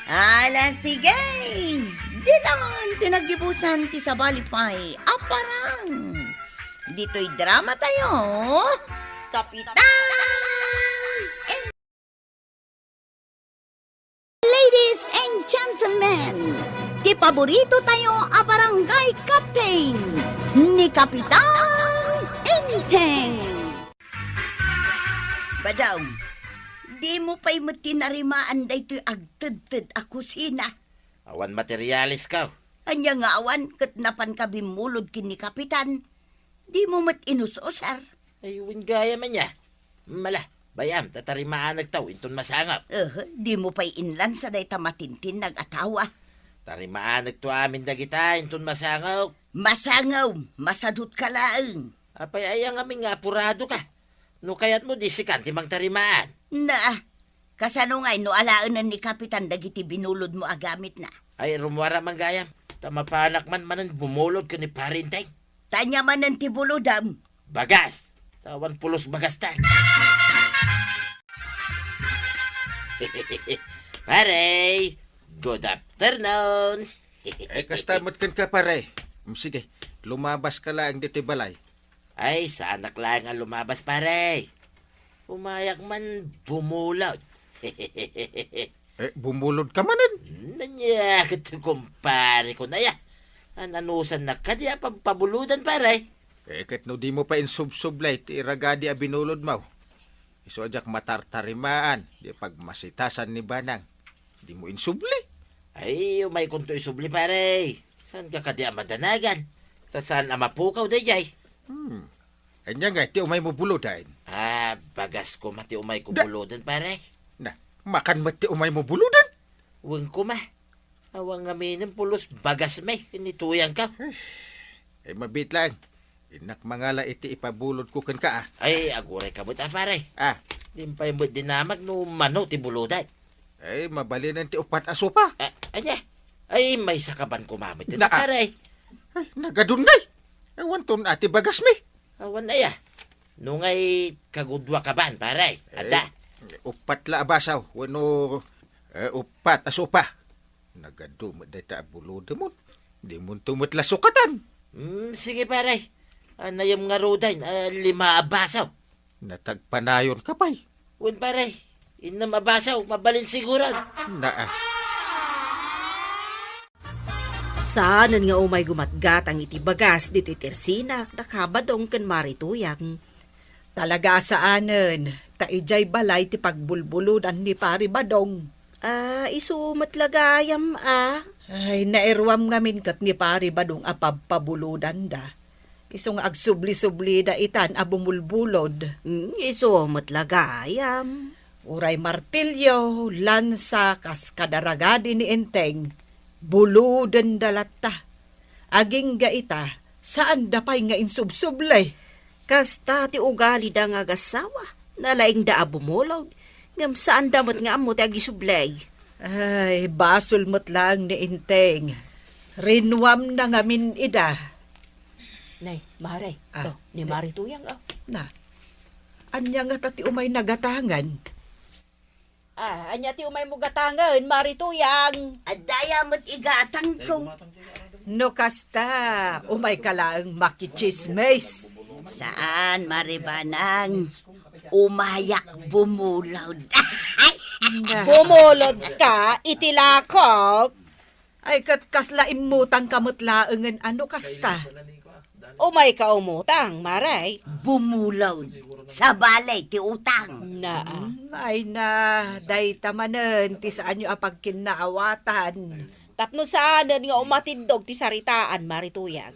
Ala sige, ditan tinagibusan ti sabalipay, aparang. Dito'y drama tayo, Kapitan! Ladies and gentlemen, ti paborito tayo a barangay captain ni Kapitan Enteng. Badam, di mo pa'y matinarimaan da ito'y agtad-tad a kusina. Awan materialis ka. Anya nga awan, katnapan ka bimulod kini Kapitan. Di mo mat inusosar. Ay, gaya man niya. Mala, bayam, tatarimaan nagtaw, inton masangap. Di mo pa'y inlan sa day tamatintin nag-atawa. Tarimaan nagto amin dagita, inton masangap. Masangaw, masadut ka laang. Apay ayang aming apurado ka. No kayat mo disikan timang tarimaan. Na, kasano nga'y no alaanan ni Kapitan dagiti binulod mo agamit na. Ay, rumwara man gayam. Tamapanak man manan bumulod ka ni parintay. Tanya man ng tibulodam. Bagas. Tawan pulos bagastan. Pare, good afternoon. Ay, kastamot kan ka pare. Sige, lumabas ka lang dito balay. Ay, sanak lang ang lumabas pare. Umayak man bumulod. Bumulod ka manan. Nanya, kito kumpare ko na ya. Ananusan na ka diya pabuludan pare. Kat no di mo pa insubsublay, ti ragadi a binulod mo. Iso ajak matartarimaan, di pagmasitasan ni Banang. Di mo insubli. Ay, umay kunto isubli pare. Saan ka diya madanagan? Saan amapukaw dayay? Anya nga, ti umay mo bulodan. Bagas ko mati umay ko buludan pare. Na, makan mo ti umay mo buludan. Huwag ko ma. Awang aminin pulos bagas may, kinituyang ka. Mabit lang. Inak mangala iti ipabulod ko kan ka Ay, aguray ka mo pare. Dimpay mo dinamag no mano ti buludan. Ay, mabalinan ti upat aso pa. Anya? Ay, may sakaban kumamit ito Na- pare. Ay, nagadungay. Ewan ton ati bagas mi. Awan na ya. Nungay kagudwa ka ban pare. Ada. Upat la abasaw. Wano, upat aso pa. Nagadumad data bulod mo. Di mo tumot la sukatan. Sige pare. Anayam nga roday, 5 abasaw. Natagpanayon ka pa'y. Wan pare, inam abasaw, mabalin siguran. Saanan nga umay gumatgat ang iti bagas dito itersinak nakabadong ken marituyang. Talaga saanan, taijay balay ti pagbulbuludan ni pari badong. Isumat lagayam Ay, nairwam ngamin kat ni pari badong apabpabuludan da. Isong agsubli-subli da itan abumulbulod. Isumat lagayam. Uray martilyo, lansa, kas kadaragadi ni Enteng, buludan dalata. Aging gaita, saan dapay nga insubsublay? Kasta ti ugali da nga gasawa. Nalaing da abumulod. Ngam saan damot nga amo ti agisublay. Ay, basol mo't lang ni Enteng. Rinwam na ngamin ida. Nay, Maray, ni Marituyang Na, anya nga tati umay nagatangan. Anya ti umay mo gatangan, Marituyang. Adaya mo't igatang ko. No kasta, umay ka lang makichismes. Saan, Maribanang? Umayak bumulaw. Bumulod ka, itilakok. Ay kat kasla imutang kamutlaengen ano kasta. Umay ka umutang, Maray. Bumulaw. Sa balay, ti utang. Na, Ay na, day tamanen, ti saan nyo apag kinaawatan. tapno saanan nga umatindog ti saritaan, Marituyang.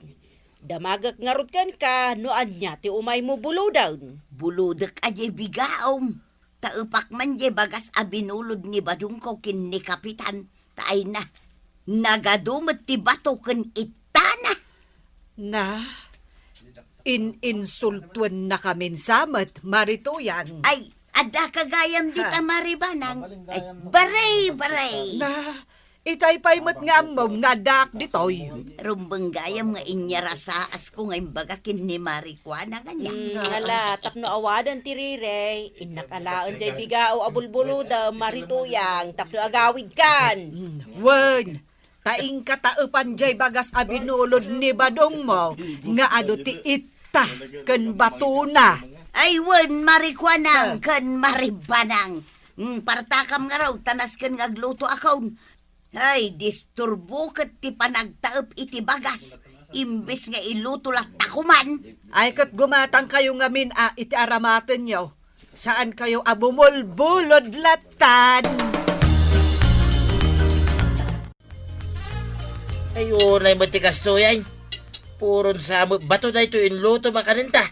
Damagak ngarot kan ka, noan niya ti umay mo buludon. Buludak ajay bigaom. Taupak man jay bagas abinulod ni Badung ko kin ni Kapitan. Taay na. Nagadumot ti bato ken itana. Na, insultuen na kami samet, Marituyan. Ay, ada kagayam di ta Maribanang. Ay, baray. Na, itay pa'y mat nga amom nga dak ditoy. Rumbang gayam nga inyarasaas ko ngayon bagakin ni Marikwana ganyan. Hala, tapno awadan ti Rirey. Inakalaan jay bigao abulbuluda, Marituyang. Tapno agawid kan. Wen, taing kataupan jay bagas abinulod ni Badong mo, nga ano ti ita, ken batuna. Ay, wen, Marikwanang, kan Maribanang. Partakam nga raw, tanas kan ngagluto akaw. Ay, disturbo kat ti panagtaep iti bagas. Imbes nga iluto lang takuman. Ay kat gumatang kayo ngamin iti aramaten nyo. Saan kayo abumulbulod latan? Ay, unay mo ti kasto yan. Puron sa bato na ito inluto makaninta.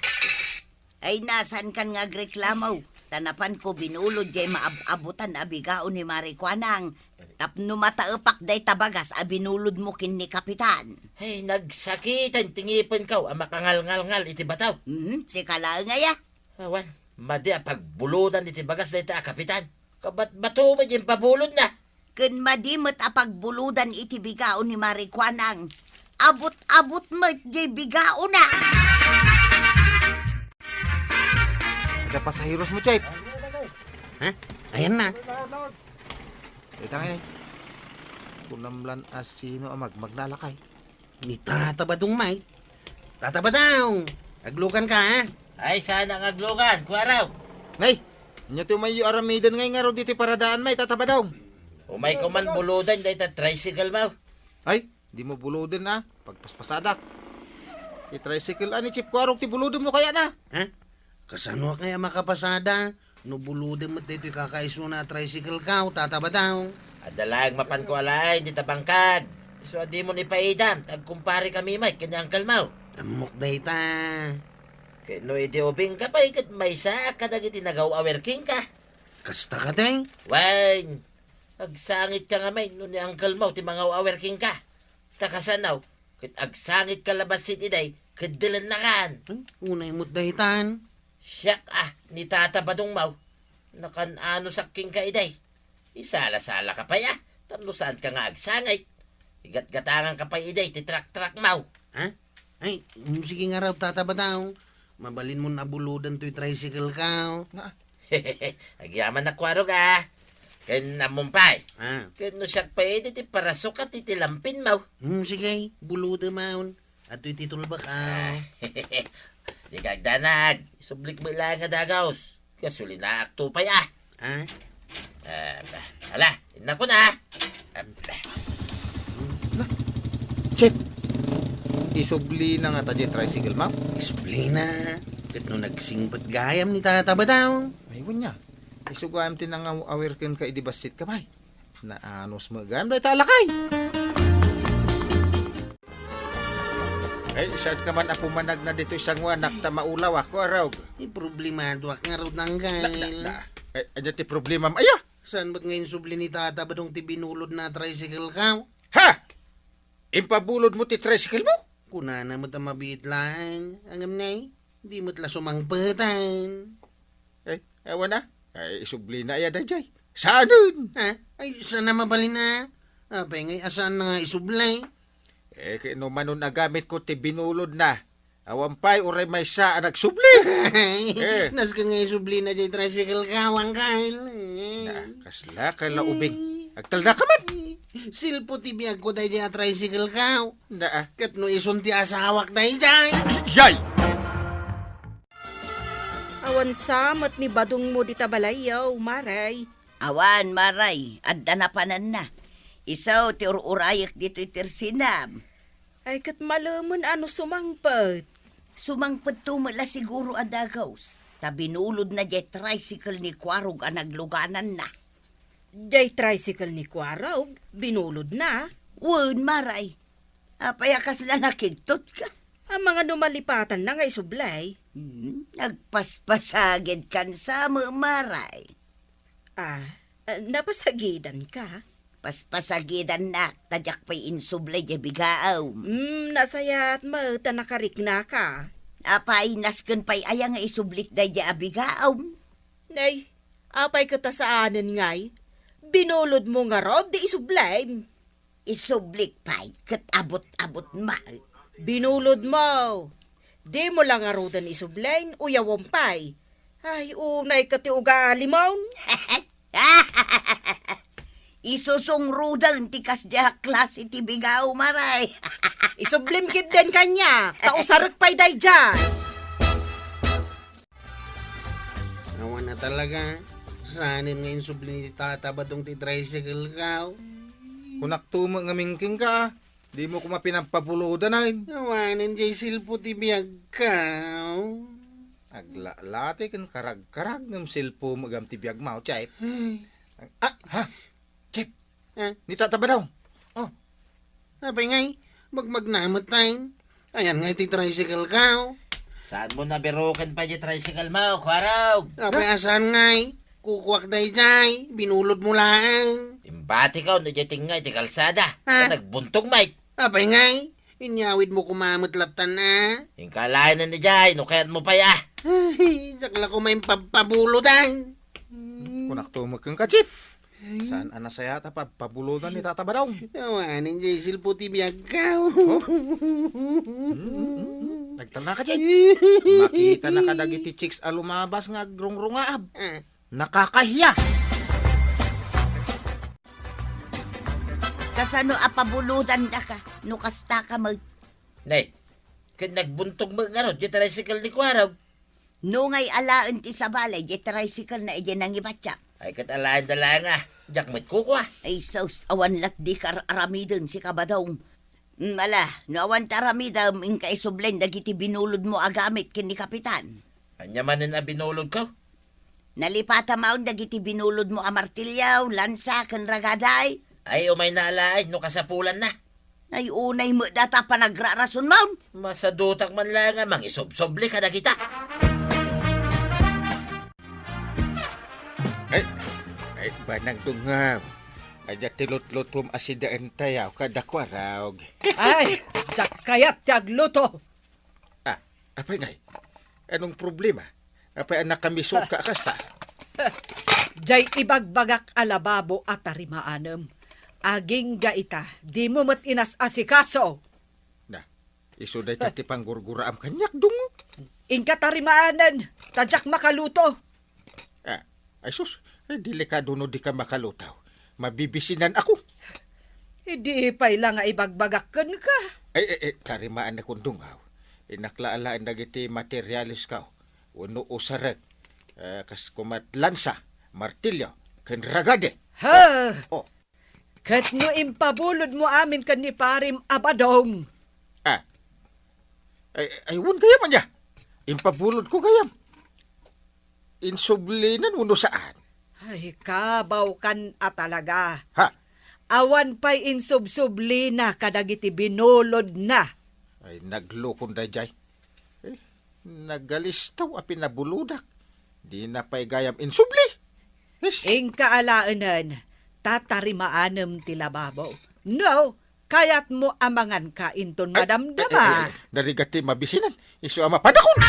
Ay, nasan kan nga reklamaw? Tanapan ko binulod jay maabutan abigao ni Marikwanang. Tapno mataepak day tabagas abinulod mo kin ni Kapitan. Ay, nagsakitan tingipin ka, makangal-ngal-ngal iti bataw. Si Kala nga ya. Awan, madi pagbuludan iti bagas na ita, kapitan. Kabat bato ba yung pabulod na? Ken madimot apagbuludan iti bigao ni Marikwanang. Abot-abot mo jay bigao na. Ada pasahiros mo, Chip. Ha? Ayan na. Ito nga kunamlan asino amag magnalakay. Ni tatabadong may. Tatabadaw. Aglukan ka, ha? Ay, sana nga aglugan, kuwaraw. Ngay, inyo ti umayo aramidan ngay nga ro diti paradaan may tataba daw. Umay ko man buludan, dahil ta tricycle mo. Ay, di mo buludin na. Pagpaspasadak. Ti tricycle ani Chip ko arog ti buludin mo kaya na. Ha? Kasano kaya makapasada? No buludin mo dito kakaiso na tricycle ka, tatabadaw. Adalag mapan ko alay, di tabangkag. So, di mo ni paidam, tagkumpare kami may, kanyang kalmaw. Amok day ta. Kaya no idiobing ka pa, ikat may sa kadag iti nagaw-awer king ka. Kasta ka day. Wain, agsangit ka nga may, no ni Uncle Mau, ti mga awer king ka. Takasanaw, kit agsangit ka labas iti day, kadilan na kan. Unay mo't day tan. Siyak ni Tata Badong Mau, nakan-ano sa king ka iday. Isala-sala ka pa ya, tamno saan ka nga agsangit. Igat-gatangan ka pa iday, ti trak-trak Mau. Ha? Ay, sige nga raw tatabadaw. Mabalin mo na buludan to'y tricycle ka. Agyaman na kwarog Kaya namumpay. Ha? Kaya no siya pa ti parasok at titilampin Mau. Sige, buludan maun. At to'y titulbak Di kagdanag, isublik mo ilang nga dagaws. Kasuli na akto pa ya. Ha? Hala, inako na. Chip, isubli na nga ta di tricycle ma'am. Isplina. Kat no nagsingpat gayam ni tatabadaw. Aywan niya. Isugam ti nang aware ken ka idibasit ka bay. Na anos mo gam day talakay. Ay, saan ka man apumanag na dito isang wanak ta maulaw ako, araw. Problemado ak nga raw nanggal. Ay, ano ti problema mo? Aya! Saan ba't ngayon subli ni tatabadong ti binulod na tricycle ka? Ha! Impabulod mo ti tricycle mo? Kunana mo ta mabiit lang. Angam na Di mo't la sumangpatan. Ay, ewan na. Ay, isubli na yan na jay. Saan nun? Ha? Ay, saan na mabalin na? Apay ngay asan na nga isublay? Kaya no manon na gamit ko ti binulod na. Awampay, uray may sa nagsubli. Nas ka nga isubli na dyan tricycle ka, wangkail. Kasla ka laubing. Agtal na ka man. Silpo ti biyag ko tayo dyan tricycle ka. Na, Kat no ison ti asawak tayo dyan. Yay! Awan samat ni badong mo di tabalayaw, maray. Awan, maray, adda na panan na. Isaw, ti ururayak dito itirsinam. Ay kat malaman ano sumangpet. Sumangpad tumala siguro adagaws. Tabinulod na jay tricycle ni Kwarog ang nagluganan na. Day tricycle ni Kwarog, binulod na. Wen, maray. Apayakas lang nakigtot ka. Ang mga numalipatan na nga isublay. Nagpaspasagid kan sa maray. Napasagidan ka. Paspasagidan na, tadyak pa'y insublay jay bigaaw. Nasayat mo, tanakarik na ka. Apay nasken pa'y ayang nga isublik day jay abigaaw. Nay, apay ka ta sa anan ngay. Binulod mo nga rod, di isublay. Isublik pa'y, kat abot-abot ma. Binulod mo. Di mo lang arudan isublain, uyawang pay. Ay, unay ka ti ugali mo. Isusong rudan tikas diha klase ti bigaw maray. Isublim kit din kanya. Tausarak pay day dyan. Awan na talaga. Sanin ngayon subli ni tata ba tong ti tricycle ka? Kunak tumo nga mingking ka. Di mo ko mapinapapuludan ay. Awanin jay silpo ti biyag ka. Aglalate kan karag-karag ng silpo magam ti biyag mao, Chip. Chip, ni tata ba daw? Apay ngay, magnamatay. Ayan ngay ti tricycle ka. Saan mo nabirukan pa di tricycle mo, Kwarog? Apay asan ngay, kukuwak day jay, binulod mo lang. Imbati ka, no di tingay, di kalsada. Ha? Nagbuntong, Mike. Apay ngay, inyawid mo kumamutlatan na. Yung kalahin na ni Jay, no kaya't mo pa ya. Ay, sakla ko may pabulodan. Kunak tumo kang ka, Chip. Saan anasayata pa pabuludan ni tata ba daw? Awanin jay silpo ti biyag ka. Nagtana ka, Chip. Makita na kadagiti chicks alumabas nga grungrungaab. Nakakahiya. Kasano apabuludan da ka, no kasta ka mag... Nay, kaya nagbuntong mo nga ron, di tricycle ni Kwarog. No ngay alaan ti sa balay, jay tricycle na iyan ang ibatya. Ay katalayan dala nga, jak met kukwa. Ay saus, awan lat di ka aramidon si kabadong. Ala, no awan taramidam, inka isublen, dagiti binulod mo agamit kini kapitan. Anya manin na binulog ko? Nalipata maun dagiti binulod mo amartilyaw, lansa, ken ragaday. Ay umay naalain, no kasapulan na. Ay unay mo data pa nagrarason maun. Masadutak man lang nga, mangisob-sobli ka na kita. Ay, banang dungam. Ada tilot-lutom asidaan tayaw kada Kwarog. Ay, jak kayat tagluto. Apay ngay? Anong problema? Apay anak kami suka kasta? Jay ibagbagak alababo at tarimaanem. Aging gaita, di mo mat inas asikaso. Na, isuday tati panggurguraam kanyak dungo. Inka tarimaanan, tadyak makaluto. Ay sus, delikado no di ka makalutaw. Mabibisinan ako. Hindi pa'y lang nga ibagbagakan ka. Ay, tarimaan na kong dungaw. Inaklaan na giti materialis ka. Uno usarag. Kas kumat lansa, martilyo, ken ragade. Ha! Oh. Kat no impabulod mo amin kan ni Parim Abadong. Ay, wun kaya man niya. Impabulod ko kaya. Insublinan uno saan. Ay, kabaw kan atalaga. Ha? Awan pa'y insubsubli na kadagiti binulod na. Ay, naglukon da jay. Nagalistaw a pinabuludak. Di na pa'y gayam insubli. Yes. Ingka alaanan, tatarimaanem ti lababo. No, kayat mo amangan ka inton madamdama. Darigati mabisinan. Isu ama padakon.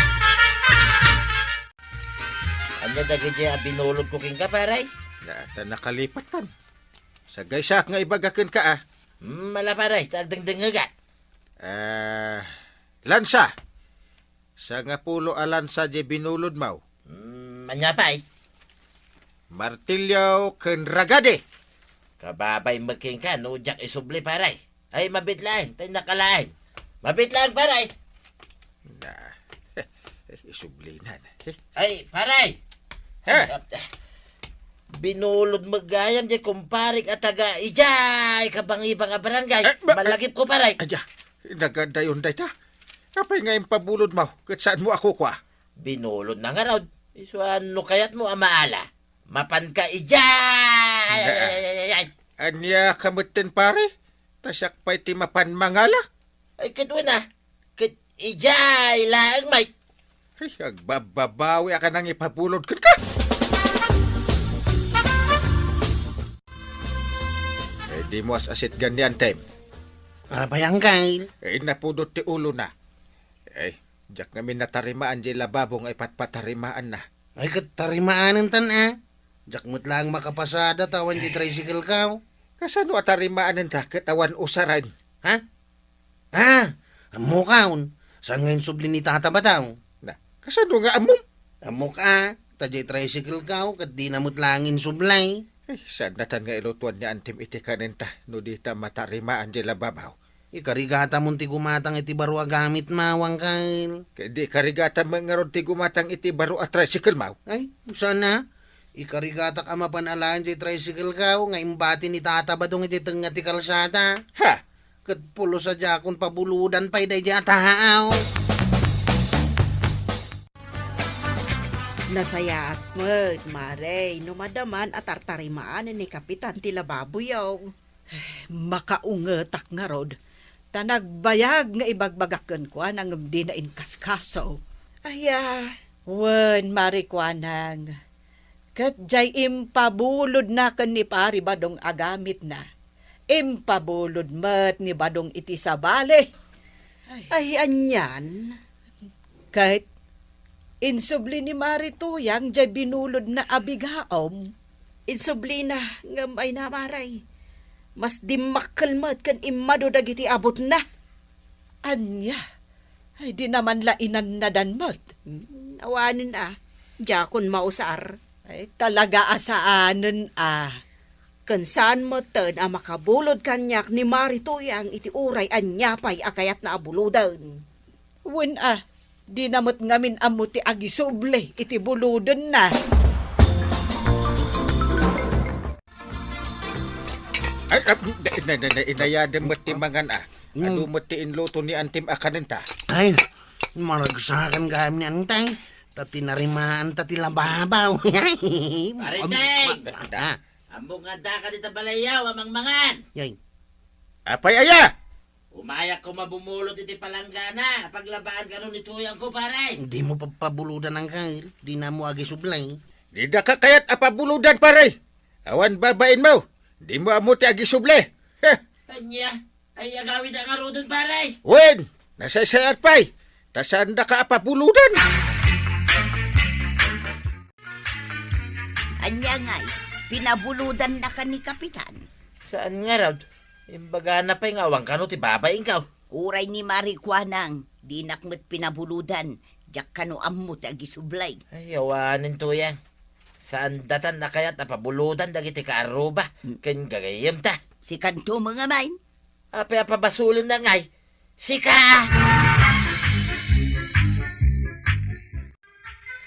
Anya dagi diya binulog ko king ka, paray? Nata nakalipat kan. Sa gaysak nga ibagakan ka Mala paray, tagdengdeng nga. Lansa. Sa nga pulo alansa di binulod mau. Anya pay? Martilyo ken ragade. Kababay magking ka, no jak isubli, paray. Ay, mabit lang, tayo nakalain. Mabit lang, paray. isublinan. Ay, paray! Ha? Binulod magayam di kumparik at taga ijay kabang-ibang a barangay. Malagip ko paray. Aya, naganda yun day ta. Kapay nga yung pabulod mo, kat saan mo ako kwa? Binulod na nga raw. Isuan no kayat mo amaala. Mapan ka ijay! Ay, Anya kamutin pare? Tasak pa'y timapan mangala? kadwa na. Kat ijay laang may. Ay, agbababawi ka nang ipabulod ka ka. Di mo asit ganyan time. Apay Uncle. Napudot ti ulo na. Diyak ngamin natarimaan di lababong ay patpatarimaan na. Ay katarimaanan tan Jak mo't lang makapasada tawan di tricycle kaw. Kasano atarimaan ng takot awan usaran? Ha? Amo kaon. Saan ngayon subli ni tata ba taw? Na, kasano nga amom? Amo ka. Tadya tricycle kaw kat di namot langin sublay. Saan natan nga ilutuan niya antim iti kanenta no di ta matarimaan di lababaw. Ikarigata mong ti gumatang iti baro agamit mawang kail. Kaya di karigata mangarod ti gumatang iti baro at tricycle maw. Ay, sana? Ikarigata ka mapanalaan di tricycle kaw nga imbati ni tata ba dong iti tenga ti kalsada. Ha? Kat pulo sa jakon pabuludan pa'y day di atahaaw. Nasaya at mat, Maray, numadaman at tartarimaan ni Kapitan tila babuyaw. Makaungetak nga rod. Tanagbayag nga ibagbagakan ko nang di na inkaskaso. Aya, Wen, marikwanang. Kat jay impabulod na kan ni pari badong agamit na. Impabulod mat ni badong iti sabale. ay anyan. Kahit insubli ni Marituyang jay binulod na abigaom. Insublina ngam ay namaray. Mas dimakkalmat kan imado dagiti abot na. Anya, ay di naman lainan na danmat. Awanin Jakon mausar. Ay talaga asaanan Kan saan mo ten makabulod kanyak ni Marituyang iti uray anyapay akayat na abuludan. Wen di namot ngamin amuti agisuble iti buludan na. Inayadang mo timangan Ano mo ti inluto ni antim akanenta? Ay, maragsakan kami ni antay. Tati narimaan tati lababaw. Paritay! Ambong nga da ka dito balayaw amang mangan. Yay. Apay aya! Umayak ko mabumulot iti palanggana. Paglabaan ka nun ituyang ko paray. Hindi mo papabuludan ang kail. Di na mo agi sublay. Di da ka kayat apabuludan pare. Awan babain mo. Di mo amuti agi suble. Kanya, ay agawid ang arudon paray. Wen, nasasayat pay. Tasaan da ka apabuludan. Anya nga'y, pinabuludan na ka ni Kapitan. Saan nga raw? Imbaga na pa'y ngawang kano ti babaing ka. Uray ni Marikwanang, di nakmet pinabuludan. Jak kano ammo ti agisublay. Ay, awanin tuyang. Saan datan na kaya't napabuludan dagiti kaaruba. Kan gagayam ta. Si kanto mga main. Apay apabasulon na ngay. Sika!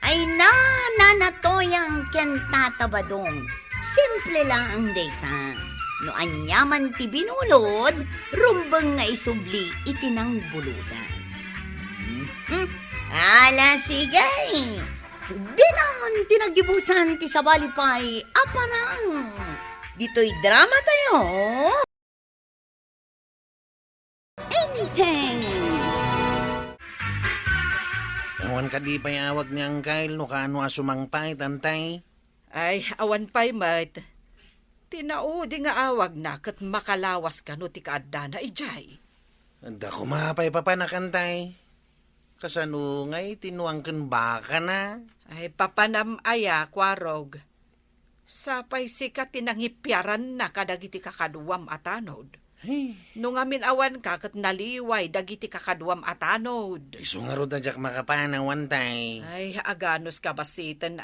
Ay nanatoyang kentatabadong. Simple lang ang data. No anyaman ti binulod, rumbang nga isubli itinang buludan. Ala sige. Di naman tinagibusan ti sabalipay. Aparang. Dito'y drama tayo. Anything. Awan ka di pa'y awag ni ang kail no kano asumangpay tantay. Ay, awan pa'y mat. Tinaudi nga awag na kat makalawas ka no ti kaadda na ijay. Anda kumapay pa panakantay. Kasano ngay tinuang kan baka na. Ay, papanam aya, kwarog. Sapay sikat tinangipyaran na kadagiti kakaduam atanod. Nung amin awan ka kat naliway dagiti kakaduam atanod. Isungarod na jak makapanawan tay. Ay, aganos ka basitan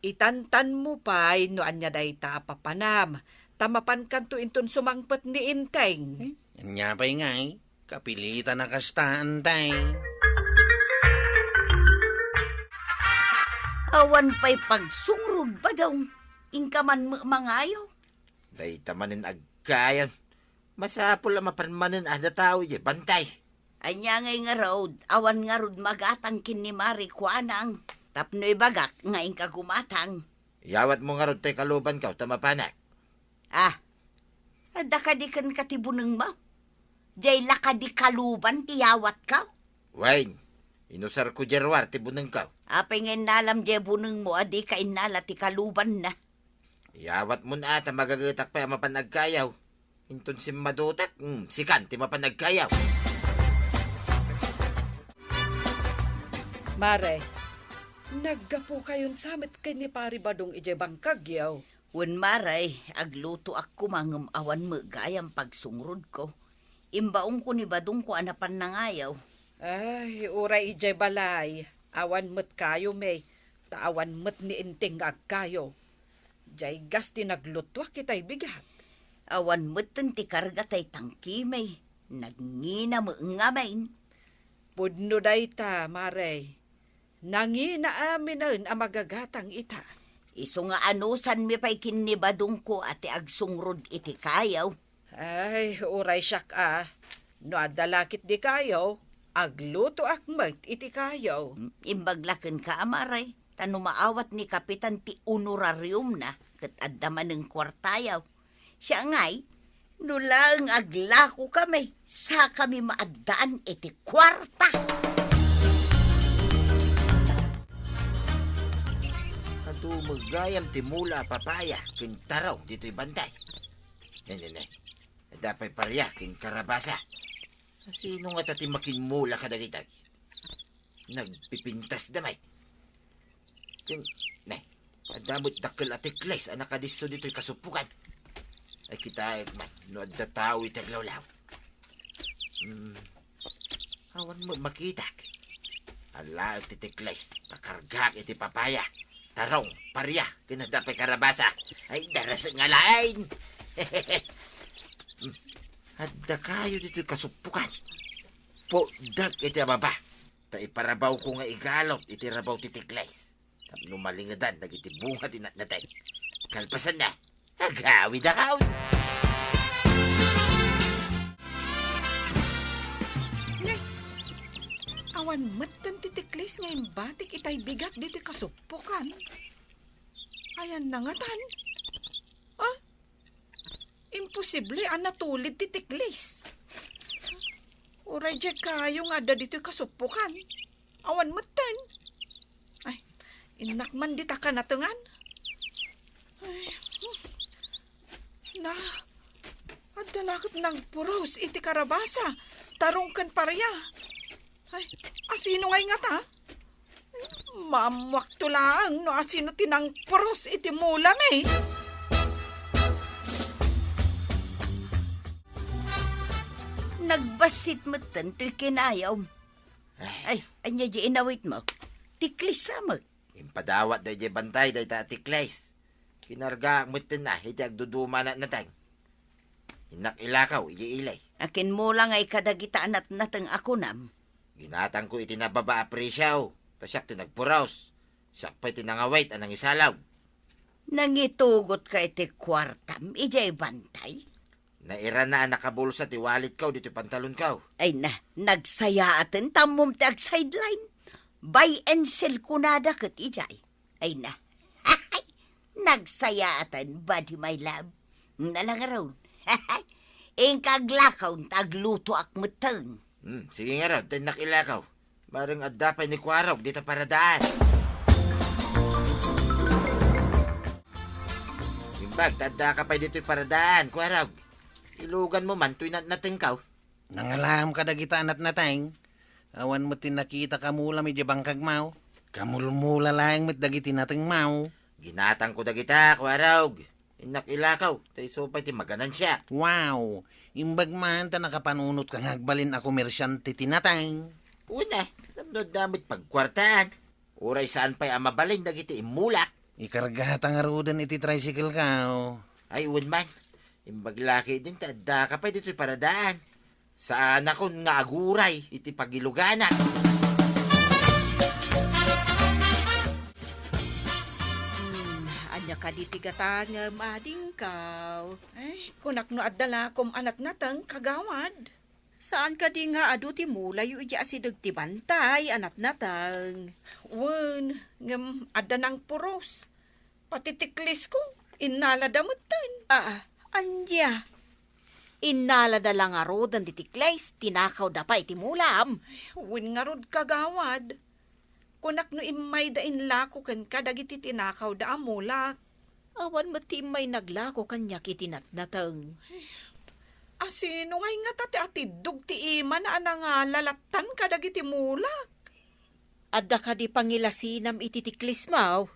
itantan mo pa'y no anya day ta papanam. Tamapan kanto inton sumangpet ni Inteng. Anya pa'y ngay, kapilitan na kastaan tay. Awan pa'y pagsungrod ba daw? Ingka man mangayo. Day tamanin agkayan. Masapol ang mapanmanin ada tao je bantay. Anya ngay nga raod, awan nga rod magatang kin ni Mari Kuanang. Tapnoy bagak nga ingka gumatang. Yawat mo nga rod tay kaluban ka, tamapanak. Ah, ada ka di kan katibuneng mo. Jay laka di kaluban tiyawat ka. Wayne, inusar ko jerwar ti buneng ka. Apay nga nalam jay buneng mo adi ka inala ti kaluban na. Yawat mo na ata magagatak pa ang mapanagkayaw. Inton si madutak, sikan ti mapanagkayaw. Mare, naggapo kayon samit kay ni Pari Badong ije bangkag yaw. Wen Maray, agluto ako mangem awan mo gayang pagsungrod ko. Imbaong ko ni Badong ko anapan nangayaw. Ay, uray ije balay. Awan met kayo may. Taawan met ni inting agkayo. Jay gas ti naglutwa kitay bigat. Awan mo ti karga tay tangki may. Nagngina mo ngamain. Pudno day ta, Mare. Nangina amin ang magagatang ita. Iso nga anusan mi pa'y kinibadong ko ati agsungrod iti kayaw. Ay, uray siyak No adalakit di kayo, agluto akmat iti kayo. Imbaglaken ka, Amaray. Tano maawat ni Kapitan ti honorarium na kat addaman ng kwartayaw. Siya ngay, nulang aglako kami sa kami maaddaan iti kwarta. Magayam ti mula papaya kin taraw dito'y banday. Nay. Dapay parya kin karabasa. Sino nga tati makinmula kadagitay? Nagpipintas damay. Kin, nay, adamot dakkel atikles anak kadiso dito'y kasupukan. Ay kita man, no adda tao itaglawlaw. Awan mo makitak. Ala iti tikles, takargak iti papaya. Tarong, parya, kinadapay karabasa. Ay, daras nga lain. Hadda kayo dito kasupukan. Po, dag iti ababa. Ta iparabaw ko nga igalop, iti rabaw titikles. Tapno malingadan, nagiti bunga tinatnatay. Kalpasan na, agawi da kaon. Awan matan titiklis ngayon batik itay bigat dito kasupukan. Ayan na nga tan. Imposible natulid titiklis. Uray dyan kayo nga da dito kasupukan. Awan matan. Ay, inakman dita ka natungan. Ay, adalakot ng puros iti karabasa. Tarongkan parya. Ay, asino ngay nga ta? Mamwak to lang, no asino tinang pros iti mulam eh. Nagbasit mo tanto'y kinayaw. Ay, anya di inawit mo. Tiklis samag. Impadawat day di bantay day ta tikles. Kinarga ang mutin na, hindi agduduma na natang. Inak ilakaw, ilay. Akin mo lang ay kadagitaan at natang ako nam. Ginatang ko itinababa apresyaw. Tasyak tinagpuraos. Siyak pa'y tinangawait anang isalaw. Nangitugot ka iti kwartam, ijay bantay. Naira na nakabulsa ti walit kaw dito pantalon kaw. Ay na, nagsaya atin tamom ti ag sideline. Buy and sell kunada kat ijay. Ay na, nagsaya atin, buddy my love. Nalang araw. Ingkaglakaw, tagluto ak matang. Sige nga raw, tayo nakilakaw. Marang adapay ni Kwaraw, dito para daan. Imbag, tanda ka pa dito para daan, Kwaraw. Ilugan mo man, tuy nating kaw. Nangalam ka dagitaan at natang. Awan mo tinakita ka mula medyo bangkag mau. Kamulmula lang mit dagiti nating mau. Ginatang ko dagita, Kwaraw. Inakilakaw, tayo sopay ti maganan siya. Wow! Imbag man ta nakapanunot kang hagbalin ako mersyante tinatang. Una, namnod damit pagkwartaan. Uray saan pa'y amabalin dagiti imulak. Ikargata nga rudan iti tricycle ka. Ay, un man. Imbag laki din, tanda ka pa dito'y paradaan. Saan ako nga aguray, iti pagiluganan. nya ka di tigatangam ading kaw. Ay, kunak no adala kom anat natang kagawad. Saan ka di nga adu ti mulay yu ija asidag ti bantay, anat natang. Wen, ngem adda ng puros. Patitiklis ko, inaladamutan. Anya. Inalada lang aro dan titikles, tinakaw da pa iti mulam. Wen nga rod kagawad. Kunak no imay da inlako ken kadagiti tinakaw da amulak. Awan mo ti may naglako kanya kiti natnatang. Asino ngay nga tati atidog ti ima na nga lalatan kadagiti mulak. Adda ka di pangilasinam iti tiklis maw.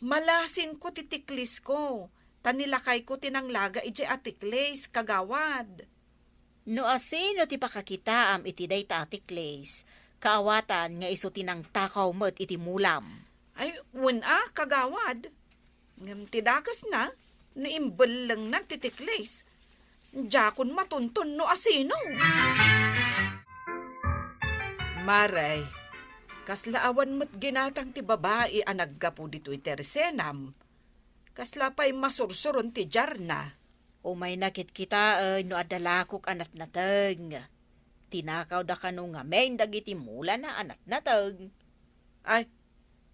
Malasin ko titiklis ko. Tanilakay ko tinanglaga iti atikles kagawad. No asino ti pakakitaam iti day ta atikles. Kaawatan nga iso tinang takaw mo't iti mulam. Ay, kagawad. Ngam tidakas na, no imbel lang na titikles. Jakon matuntun no asino. Maray, kaslaawan mo't ginatang ti babae ang naggapo dito itersenam. Kasla pa'y masursuron ti jarna. Umay nakit kita no adalakok anat nateng. Tinakaw da kano nga main dagiti mula na anat nateng. Ay,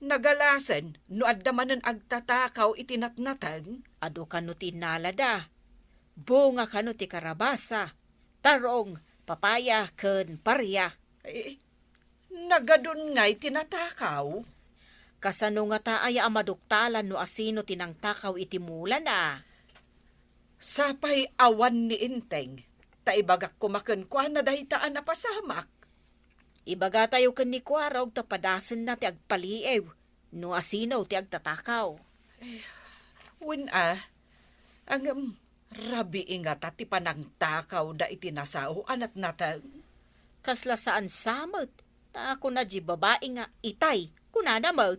nagalasan no adda manen agtatakaw itinatnatag. Ado kano tinalada. Bunga kano ti karabasa. Tarong, papaya, ken parya. Ay, nagadun nga'y tinatakaw. Kasano nga taaya amaduktalan no asino tinangtakaw iti mula na. Sapay awan ni Inteng. Taibagak kumaken kwa na dahitaan na pasamak. Ibaga tayo ken ni Kuarog tapadasen na ti agpaliew. No asino ti agtatakaw. Wen ang rabi ingat at panangtakaw da itinasao anat natag. Kasla saan samot. Ta ako na di babae nga itay. Kunana mo.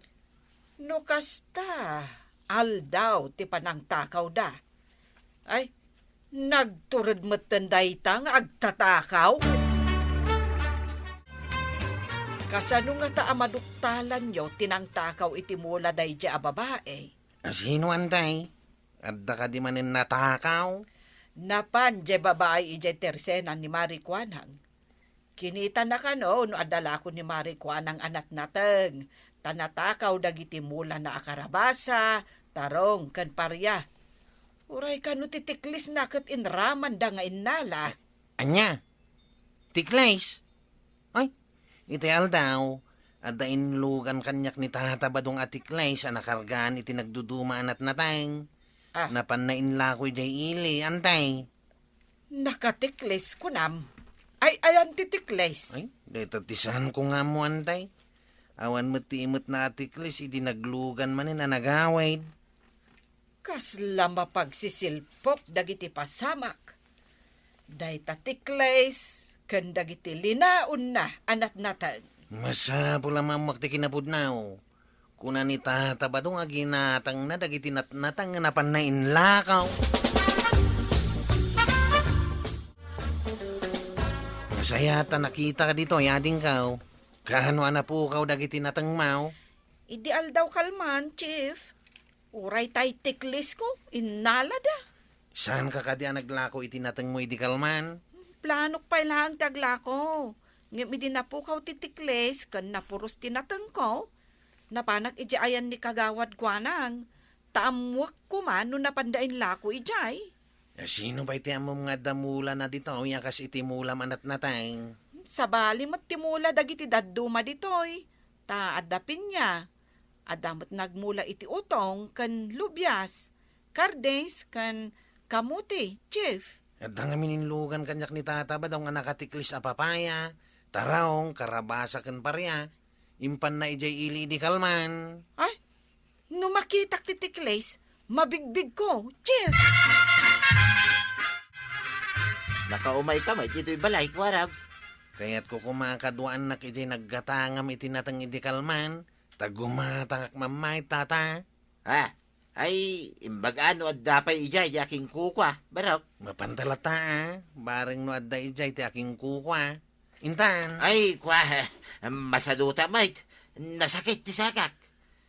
No kasta, aldaw ti panangtakaw da. Ay, nagturad matanday ta nga agtatakaw. Kasano nga ta amaduktalan nyo tinangtakaw iti mula day di a babae. Sino anday? Adda ka di manin natakaw? Napan di babae iti tersenan ni Marikwanang. Kinita na ka no adala ko ni Marikwanang anat nateng. Tanatakaw dagiti mula na akarabasa, tarong, kan parya. Uray ka no titiklis na kat inraman da nga innala. Anya? Tikles? Ay, itial daw. Adda inlugan kanyak ni tatabadong atikles a nakargaan iti nagduduma anat nateng. Napan na inlakoy jay ili, antay. Nakatikles ko nam. Ay, ayan titikles. Ay, dito tisan ko nga mo, antay. Awan mo tiimot na atikles, iti naglugan manin na nagawid. Kasla mapagsisilpok dagiti pasamak. Day tatikles, kan dagiti linaon na anat natag. Masapo lamang magtikinapod na o. Kuna ni tatabadong aginatang na dagiti natnatang nga napan na inlakaw. Masayata nakita ka dito, yading kaw. Kahano anapukaw dagiti natang mau. Ideal daw kalman, chief. Uray tay tiklis ko, inalada. Saan ka kadi naglako iti natang mo iti kalman? Planok pa ilang tagla ko. Ngam idi napukaw titikles, kan napuros tinatang ko. Napanak ijayan ni kagawad kwanang. Taamwak ko man no napandain lako ijay. Sino ba iti mo mga damula na dito? Yakas iti mula manat natang. Sabali mat timula dagiti dadduma ditoy. Ta adapin niya. Adamot nagmula iti utong kan lubyas. Kardes kan kamuti, chief. At nga mininlugan kanyak ni tata ba daw nga nakatiklis a papaya, taraong, karabasa kan parya, impan na ijay ili di kalman. Ay, no makitak titikles, mabigbig ko, chief. Nakaumay ka, may ito'y balay, Kuarag. Kaya't ko kumakadwaan na ijay naggatangam iti natang idi kalman, tagumatangak mamay tata. Ay, imbagaan no adda pa ijay yaking kukwa, barok. Mapantalata bareng no adda ijay ti aking kukwa. Intan. Ay, masaduta, mate. Nasakit ti sakak.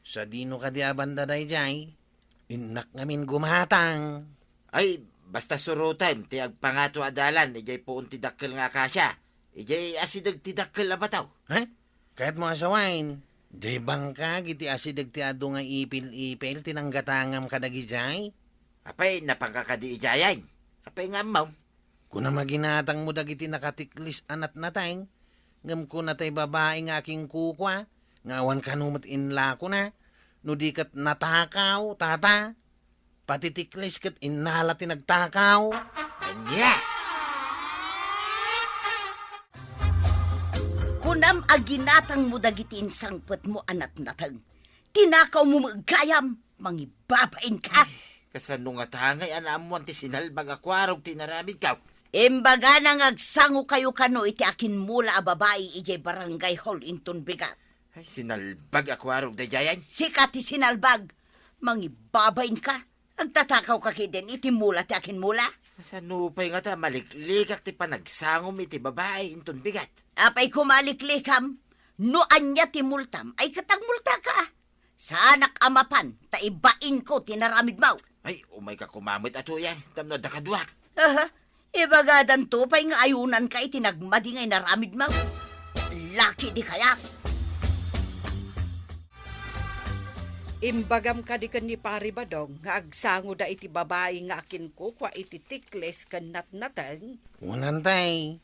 Sa dino ka di abanda da ijay. Inak ngamin gumatang. Ay, basta surutan, ti agpangato adalan, ijay po tidakkel nga kasya. Ijay asidag tidakkel abataw. Ha? Kahit mo asawain. Jay bangka, giti asidag ti ado nga ipil-ipil, tinanggatangam kadagijay. Apay, napangkakadi ijayan. Apay nga maw. Kuna maginatang mo dagiti nakatiklis anat natay, ngam ko natay babae nga aking kukwa, ngawan kanumat inla ko na, no di kat natakaw, tata, pati tiklis kat inala tinagtakaw. Anya! Kunam aginatang mo dagiti insangpet mo anat natang. Tinakaw mo magkayam, mangibabain ka. Kasano nga tangay, anaamuan ti sinalbag akwarog tinaramid ka. Imbaga nang agsango kayo kano iti akin mula a babae ijay barangay hall inton bigat. Ay, sinalbag akwarog da jayan. Sika ti sinalbag, mangibabain ka. Agtatakaw ka kiden iti mula ti akin mula. Kasano pa'y nga ta, maliklikak ti panagsangom iti babae inton bigat. Apay kumaliklikam, no anya ti multam, ay katagmulta ka. Sa anak amapan, taibain ko tinaramid mau. Ay, umay ka kumamit ato yan, tamno da kaduak. Ibagadan to, pa'y nga ayunan ka itinagmadi ngay naramid mau. Laki di kaya. Imbagam ka di kan ni pari badong, nga agsango da iti babae nga akin ko, kwa iti tikles kan natnatang. Unantay,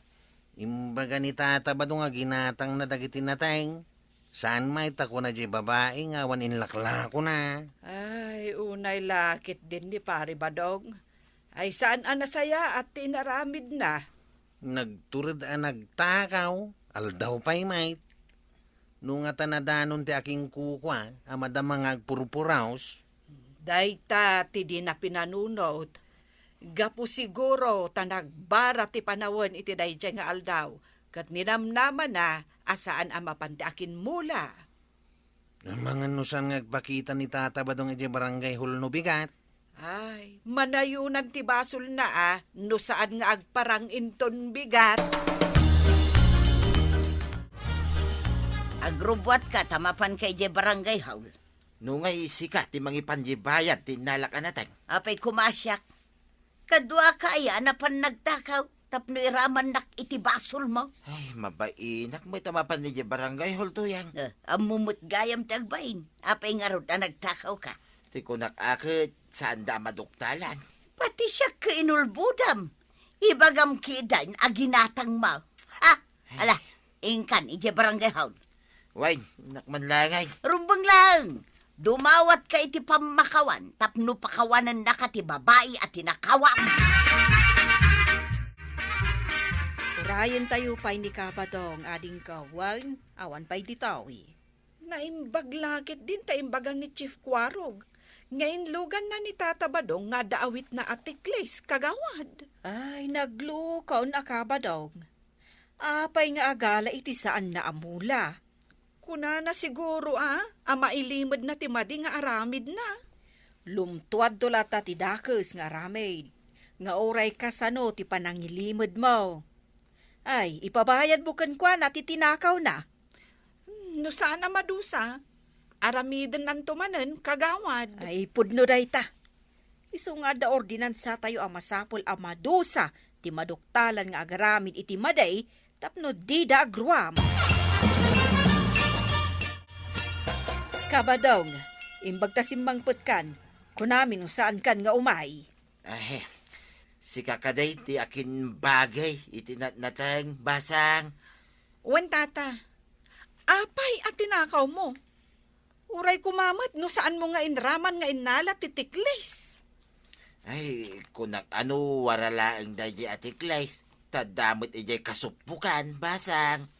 imbaga ni tata ba nga ginatang na dagiti natay? Saan may tako na di babae nga wan inlakla ko na? Ay, unay lakit din ni pari badong. Ay, saan anasaya at tinaramid na? Nagturad nagtakaw, aldaw pa'y mait. Nung nga tanadanon ti aking kukwa, amadam mga agpurpuraos. Dayta ti di na pinanunot. Gapu siguro tanagbara ti panawan iti dayjay nga aldaw. Kat ninamnaman na asaan amapan ti akin mula. Ang mga nusan nga agpakita ni tata ba dong barangay hall no bigat? Ay, manayunan ti basol na no saan nga agparang inton bigat. Agrubwat ka, tamapan kay je barangay haul. No nga isika, ti mangipanjibayat, tinalak anatag. Apay kumasyak. Kadwa kaya na pan nagtakaw, tapno iraman nak iti basol mo. Ay, mabainak mo tamapan ni barangay hall to yan. Amumut gayam tagbain. Apay nga ron na nagtakaw ka. Ti kunak akit, saan da maduktalan. Pati siya kainulbudam. Ibagam kidain aginatang mo. Ala, ingkan ije barangay haul. Way, nakmanlangay. Rumbang lang. Dumawat ka iti pamakawan, tapno pakawanan na ka ti babae at tinakawam. Urayan tayo pa'y ni Kabadong, ading kawan, awan pa'y ditawi. Naimbaglakit din taimbagan ni Chief Kwarog. Ngayon lugan na ni Tata Badong nga daawit na atiklis kagawad. Ay, naglukaw na Kabadong. Apay nga agala iti saan na amula. Kuna na siguro ama ilimod na ti madi nga aramid na. Lumtuad do lata ti dakes nga aramid. Nga oray kasano ti panangilimod mo. Ay, ipabayad mo kan kwa na ti tinakaw na. No sana madusa, aramiden nan tumanen kagawad. Ay, pudno day ta. Iso nga da ordinansa tayo amasapol amadusa ti maduktalan nga agaramid iti maday tapno di da agruam. Kabadong, imbag ta simbang putkan, kunamin saan kan nga umay. Ay, si kakaday ti akin bagay, itinatnatang basang. Wen tata, apay at tinakaw mo. Uray kumamat no saan mo nga inraman nga inala titiklis. Ay, kunak ano warala ang dayi atiklays, tadamot ijay kasupukan, basang.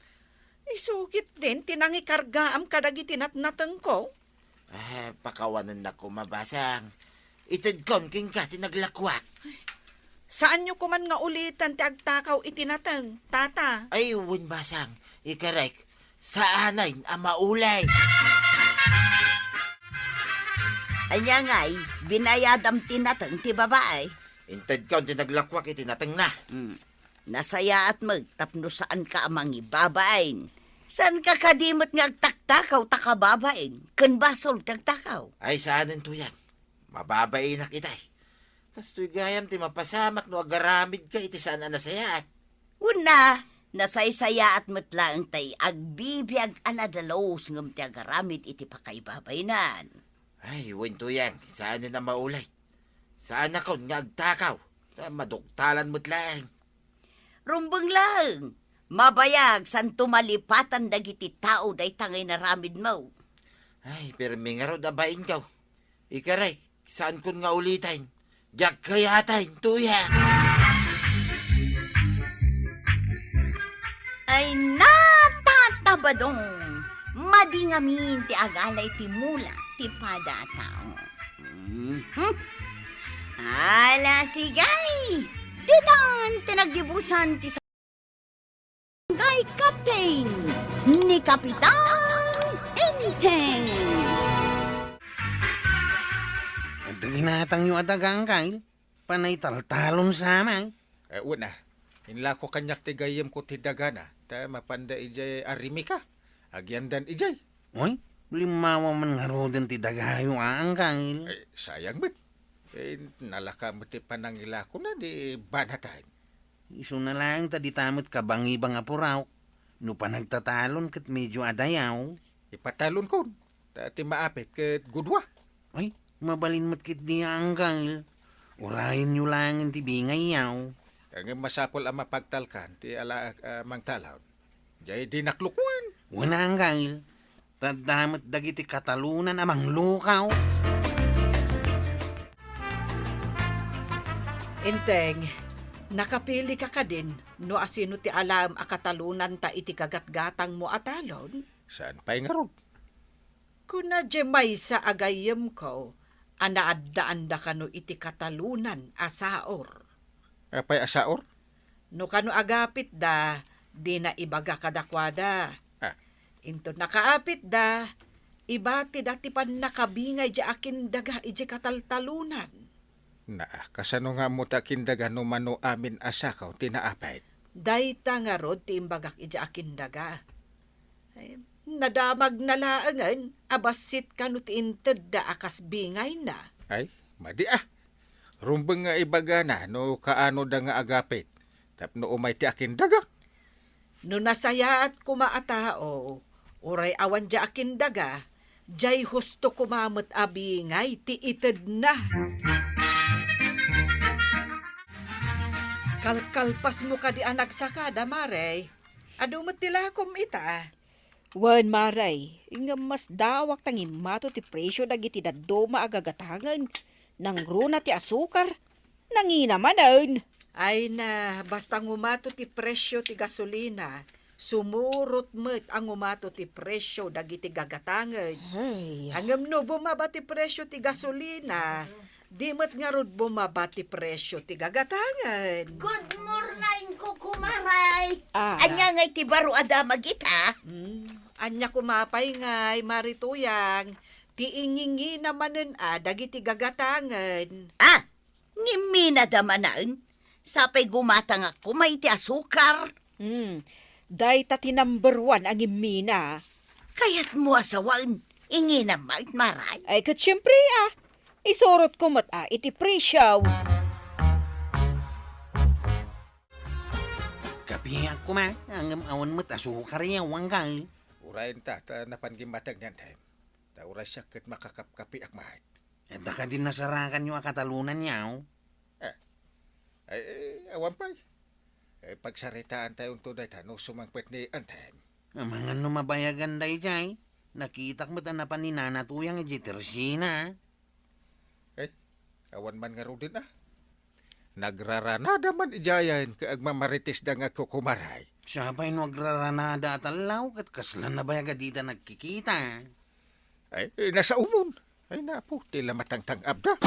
Isukit din tinangikargaam kadagi tinatnatang ko. Pakawanan na ko mabasang. Itid kon king ka tinaglakwak. Saan nyo kuman nga ulitan ti agtakaw itinatang, tata? Ay, win basang, ikarek, saanay ang maulay. Anya nga'y, binayadam tinatang ti babae. Intid kon tinaglakwak itinatang na. Nasaya at magtapno saan ka amang ibabain. Saan ka kadimot nga agtaktakaw takababain? Kan basol tagtakaw. Ay, saanan to yan. Mababay na kita. Kastoy gayam ti mapasamak no agaramid ka iti saan na nasayat. Una, nasaysaya at matlaang tay agbibiyag anadalos ngam ti agaramid iti pakaibabainan. Ay, wento yan. Saan na maulay? Saan na kon nga agtakaw? Maduktalan mo't lang. Rumbang lang, mabayag san tumalipatan dagiti tao day tangay na ramid mo. Ay, pero may nga raw dabain ka. Ikaray, saan kon nga ulitain? Diyak kayatain, tuya. Ay natatabadong, madingamin ti agalay ti mula ti padatao. Ala sigay, ditan tinagibusan ti Barangay Captain ni Kapitan Enteng. At ginatang yung adagang kail, panay taltalon sa amay. Una, inla ko kanyak ti gayem ko ti dagana, ta mapanda ijay arimika. Agyandan ijay. Oy, limawa man nga ro din ti dagayo ang kail. Sayang bet. Nalaka mo ti panangila ko na di banatan. Iso na lang tadi tamot kabangi-bang apuraw. No pa nagtatalon kat medyo adayaw. Ipatalon ko. Ti maapit ket gudwa. Ay, mabalin mo't kit niya ang kail. Urayin nyo lang ang tibingay yaw. Ang masapol ang mapagtalkan ti ala mangtalaw. Jay di naklukuin. Wala ang kail. Tadamot dagiti katalunan amang lukaw. Enteng, nakapili ka din no asino ti alam akatalunan ta iti kagatgatang mo atalon? Saan pa'y nga ron? Kuna jemay sa agayem ko, anaadda-anda kano iti katalunan asaor. Apay asaor? No kano agapit da, di na ibaga kadakwada. Ah. Into nakaapit da, ibati dati pan nakabingay di akin daga iti kataltalunan. Kasano nga mo takindaga no mano amin asakaw tinaapay. Dayta nga rod ti imbagak iti akin daga. Ay, nadamag na laangan, abasit ka no ti inted da akas bingay na. Ay, madi Rumbang nga ibaga na no kaano da nga agapit. Tapno umay ti akin daga. No nasaya at kumaatao, uray awan di akin daga, jay husto kumamot abingay ti ited na. Kalkalpas mo ka di anak sakada, Maray. Adumot tila kum ita. Wan maray, nga mas dawak tangin mato ti presyo dagiti daduma agagatangan. Nang runa ti asukar, nangina manon. Ay na, basta ngumato ti presyo ti gasolina, sumurot met ang ngumato ti presyo dagiti gagatangan. Ay, Hangam no bumaba ti presyo ti gasolina, di met nga rod bumaba ti presyo ti gagatangan. Good morning, kukumaray. Ah. Anya ngay ti baro adamag ita. Anya kumapay ngay, marituyang, ti ingingi namanen dagiti gagatangan. Ngimina damanaan. Sapay gumatang ako may ti asukar. day tati number 1 ang imina. Kaya't mo asawan. Ingi na maray. Ay kat syempre isorot ko mat iti presyo. Kapiyak ko ma, ang awan mo't asukar yaw ang kail. Urayin ta napanggimatag niyan time. Ta uray siya ket makakapkapi ak mahit. At ka din nasarakan yung akatalunan yaw. Ay, awan pa. Pagsaritaan tayo tunay ta no sumangpet ni Anthem. Ang mga numabayagan day jay. Nakitak mo't anapan ni nanatuyang ijitersina. Awan man nga ro din Nagraranada man ijayan kaag mamaritis da nga kukumaray. Siya pa'y nagraranada at alaw kat kaslan na bayaga dita nagkikita. Ay, nasa umon. Ay napo, tila matangtang abda.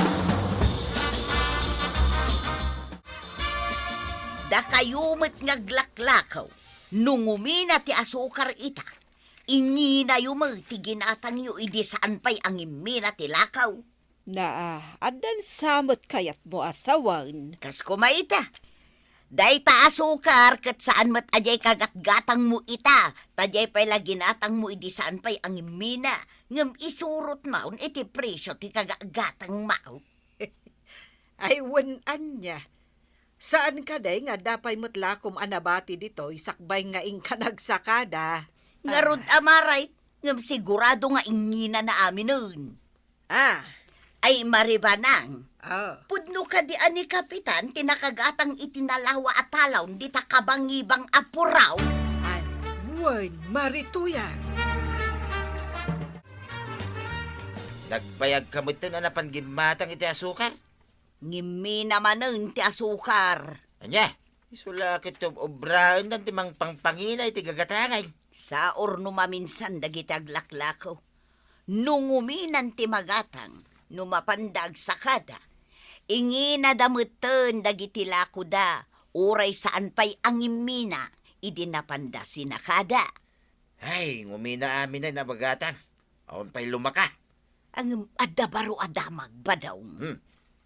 Da kayumot ngaglaklakaw. Nungumina ti asukar ita. Ingi na yumo ti ginatang yu idi saan pa'y ang imina ti lakaw. Adan samot kayat mo asawan. Kas kumaita. Day ta asukar kat saan mat ajay kagatgatang mo ita. Tajay pa'y laginatang mo idi saan pa'y ang imina. Ngam isurot maun iti presyo ti kagagatang mao. Ay, wanan niya. Saan ka day nga dapay mutlakom anabati dito, isakbay nga ingka nagsakada. Ngarod amaray, ngam sigurado nga ingina na amin nun. Ah, Ay maribanang, oh. pudno ka di ani kapitan, tinakagatang itinalawa at talaw, di takabangibang apuraw. Ay, wan, marituya. Nagbayag ka mo ito na napanggimatang iti asukar. Ngimi naman nun ti asukar. Anya, isulakit to obrahan ng timang pangpangina iti gagatangay. Sa orno maminsan dagiti aglaklako. Nunguminan ti magatang, numapandag sakada. Ingi na damutan dagiti lakuda, uray saan pa'y angimina, idinapanda sinakada. Ay, ngumina amin na nabagatang. Awan pa'y lumaka. Ang adabaro adamag ba daw?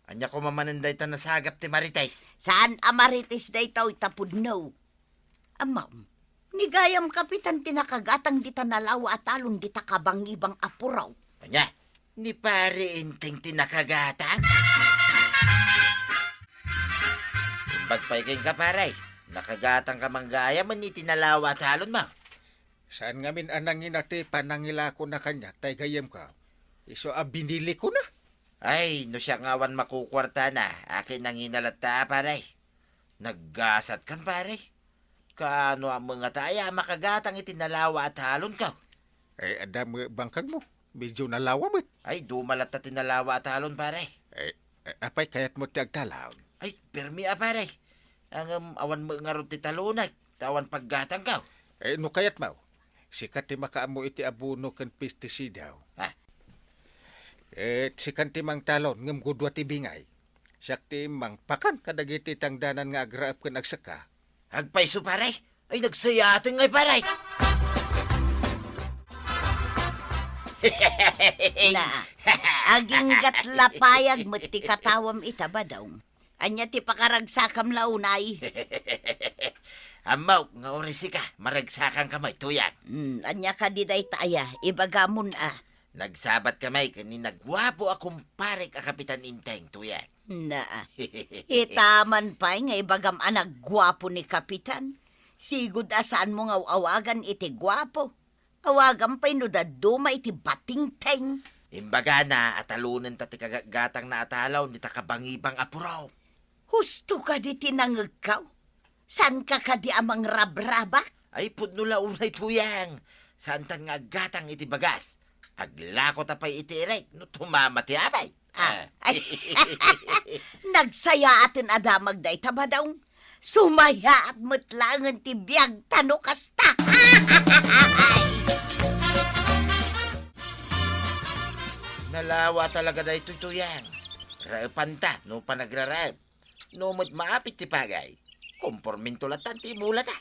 Anya ko mamananday ta nasagap ti Marites. Saan amaritis da itaw itapudnaw? Amaw, nigayam kapitan tinakagatang di tanalawa at alon di takabangibang apuraw. Anya, ni pare inting tinakagatang. Imbagpay kayong kaparay. Nakagatang ka manggaya man ni tinalawa at halon mo. Saan ngamin anangin ati panangila ko na kanya, tay gayem ka. Iso binili ko na. Ay, no siya ngawan makukwarta na. Akin nang inalata, paray. Naggasat kan, paray. Kano ang mga taya makagatang itinalawa at halon ka. Ay, adam bangkag mo. Medyo nalawa mo. Ay, dumalat na tinalawa at halon, paray. Ay, apay kayat mo ti agtalaw. Ay, permi paray. Ang awan mo nga ron ti talunay. Tawan paggatang ka. Ay, no kayat mo. Sikat ti makaamo iti abuno kan pestisidaw. Ah. Sikan ti mang talon ngem gudwa ti bingay. Siyak ti mang pakan kadagiti tangdanan nga agraap kan agsaka. Agpaiso, paray. Ay, nagsayateng ngay, paray. Na, aging gatlapayag mo ti katawam ita ba daw? Anya ti pakaragsakam launay. Amaw, nga orisi ka. Maragsakan kamay, tuyan. Anya ka di day taya, ibagamon Nagsabat kamay, kani nagwapo akong pare ka Kapitan Inteng, tuyan. Na, itaman pa nga ibagam gwapo ni kapitan. Sigud asaan mo nga awagan iti gwapo. Awagan pa'y no daduma iti batingteng. Imbaga na, atalunan ta ti kagagatang na atalaw, ni takabangibang apuraw. Husto ka di tinangagkaw? San ka di amang rabrabak? Ay, pudno launay tuyang. Saan tan nga gatang iti bagas? Aglako tapay iti erek, no tumamati abay. Ay, nagsaya atin adamag day tabadaw. Sumaya at mutlangan ti biyag tano kasta. Nalawa talaga da ito'y tuyang. Raepan ta, no panagraraep. No mo't maapit ti pagay. Komporminto latan ti mula ta.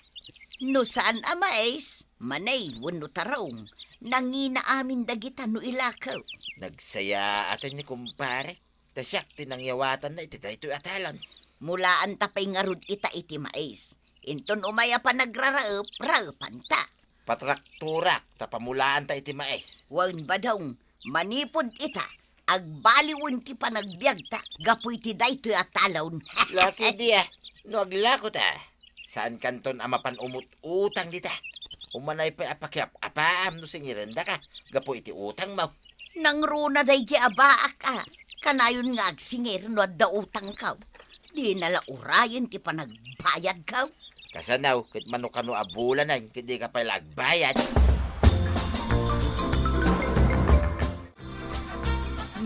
No saan amais, manay wano tarong. Nangina amin dagita no ilakaw. Nagsaya atin ni kumpare. Tasyak tinangyawatan na iti daytoy atalan. Mulaan tapay ngarud ita iti mais. Inton umaya pa nagraraep, raepan ta. Patrakturak, tapamulaan ta iti maes. Wan ba daw, manipod ita. Agbaliwin ti panagbiag ta. Gapoy ti daytoy atalon. Laki dia, no aglako ta. Saan kanton amapan umut-utang dita? Umanay pa apakyap, apaam no singirenda ka. Gapo iti utang mo. Nang runa day di abaak ka. Kanayon nga agsingir no adda utang ka. Di nala urayan ti panagbayad ka. Kasanaw, kit manukano abulan na, hindi ka pala agbayad.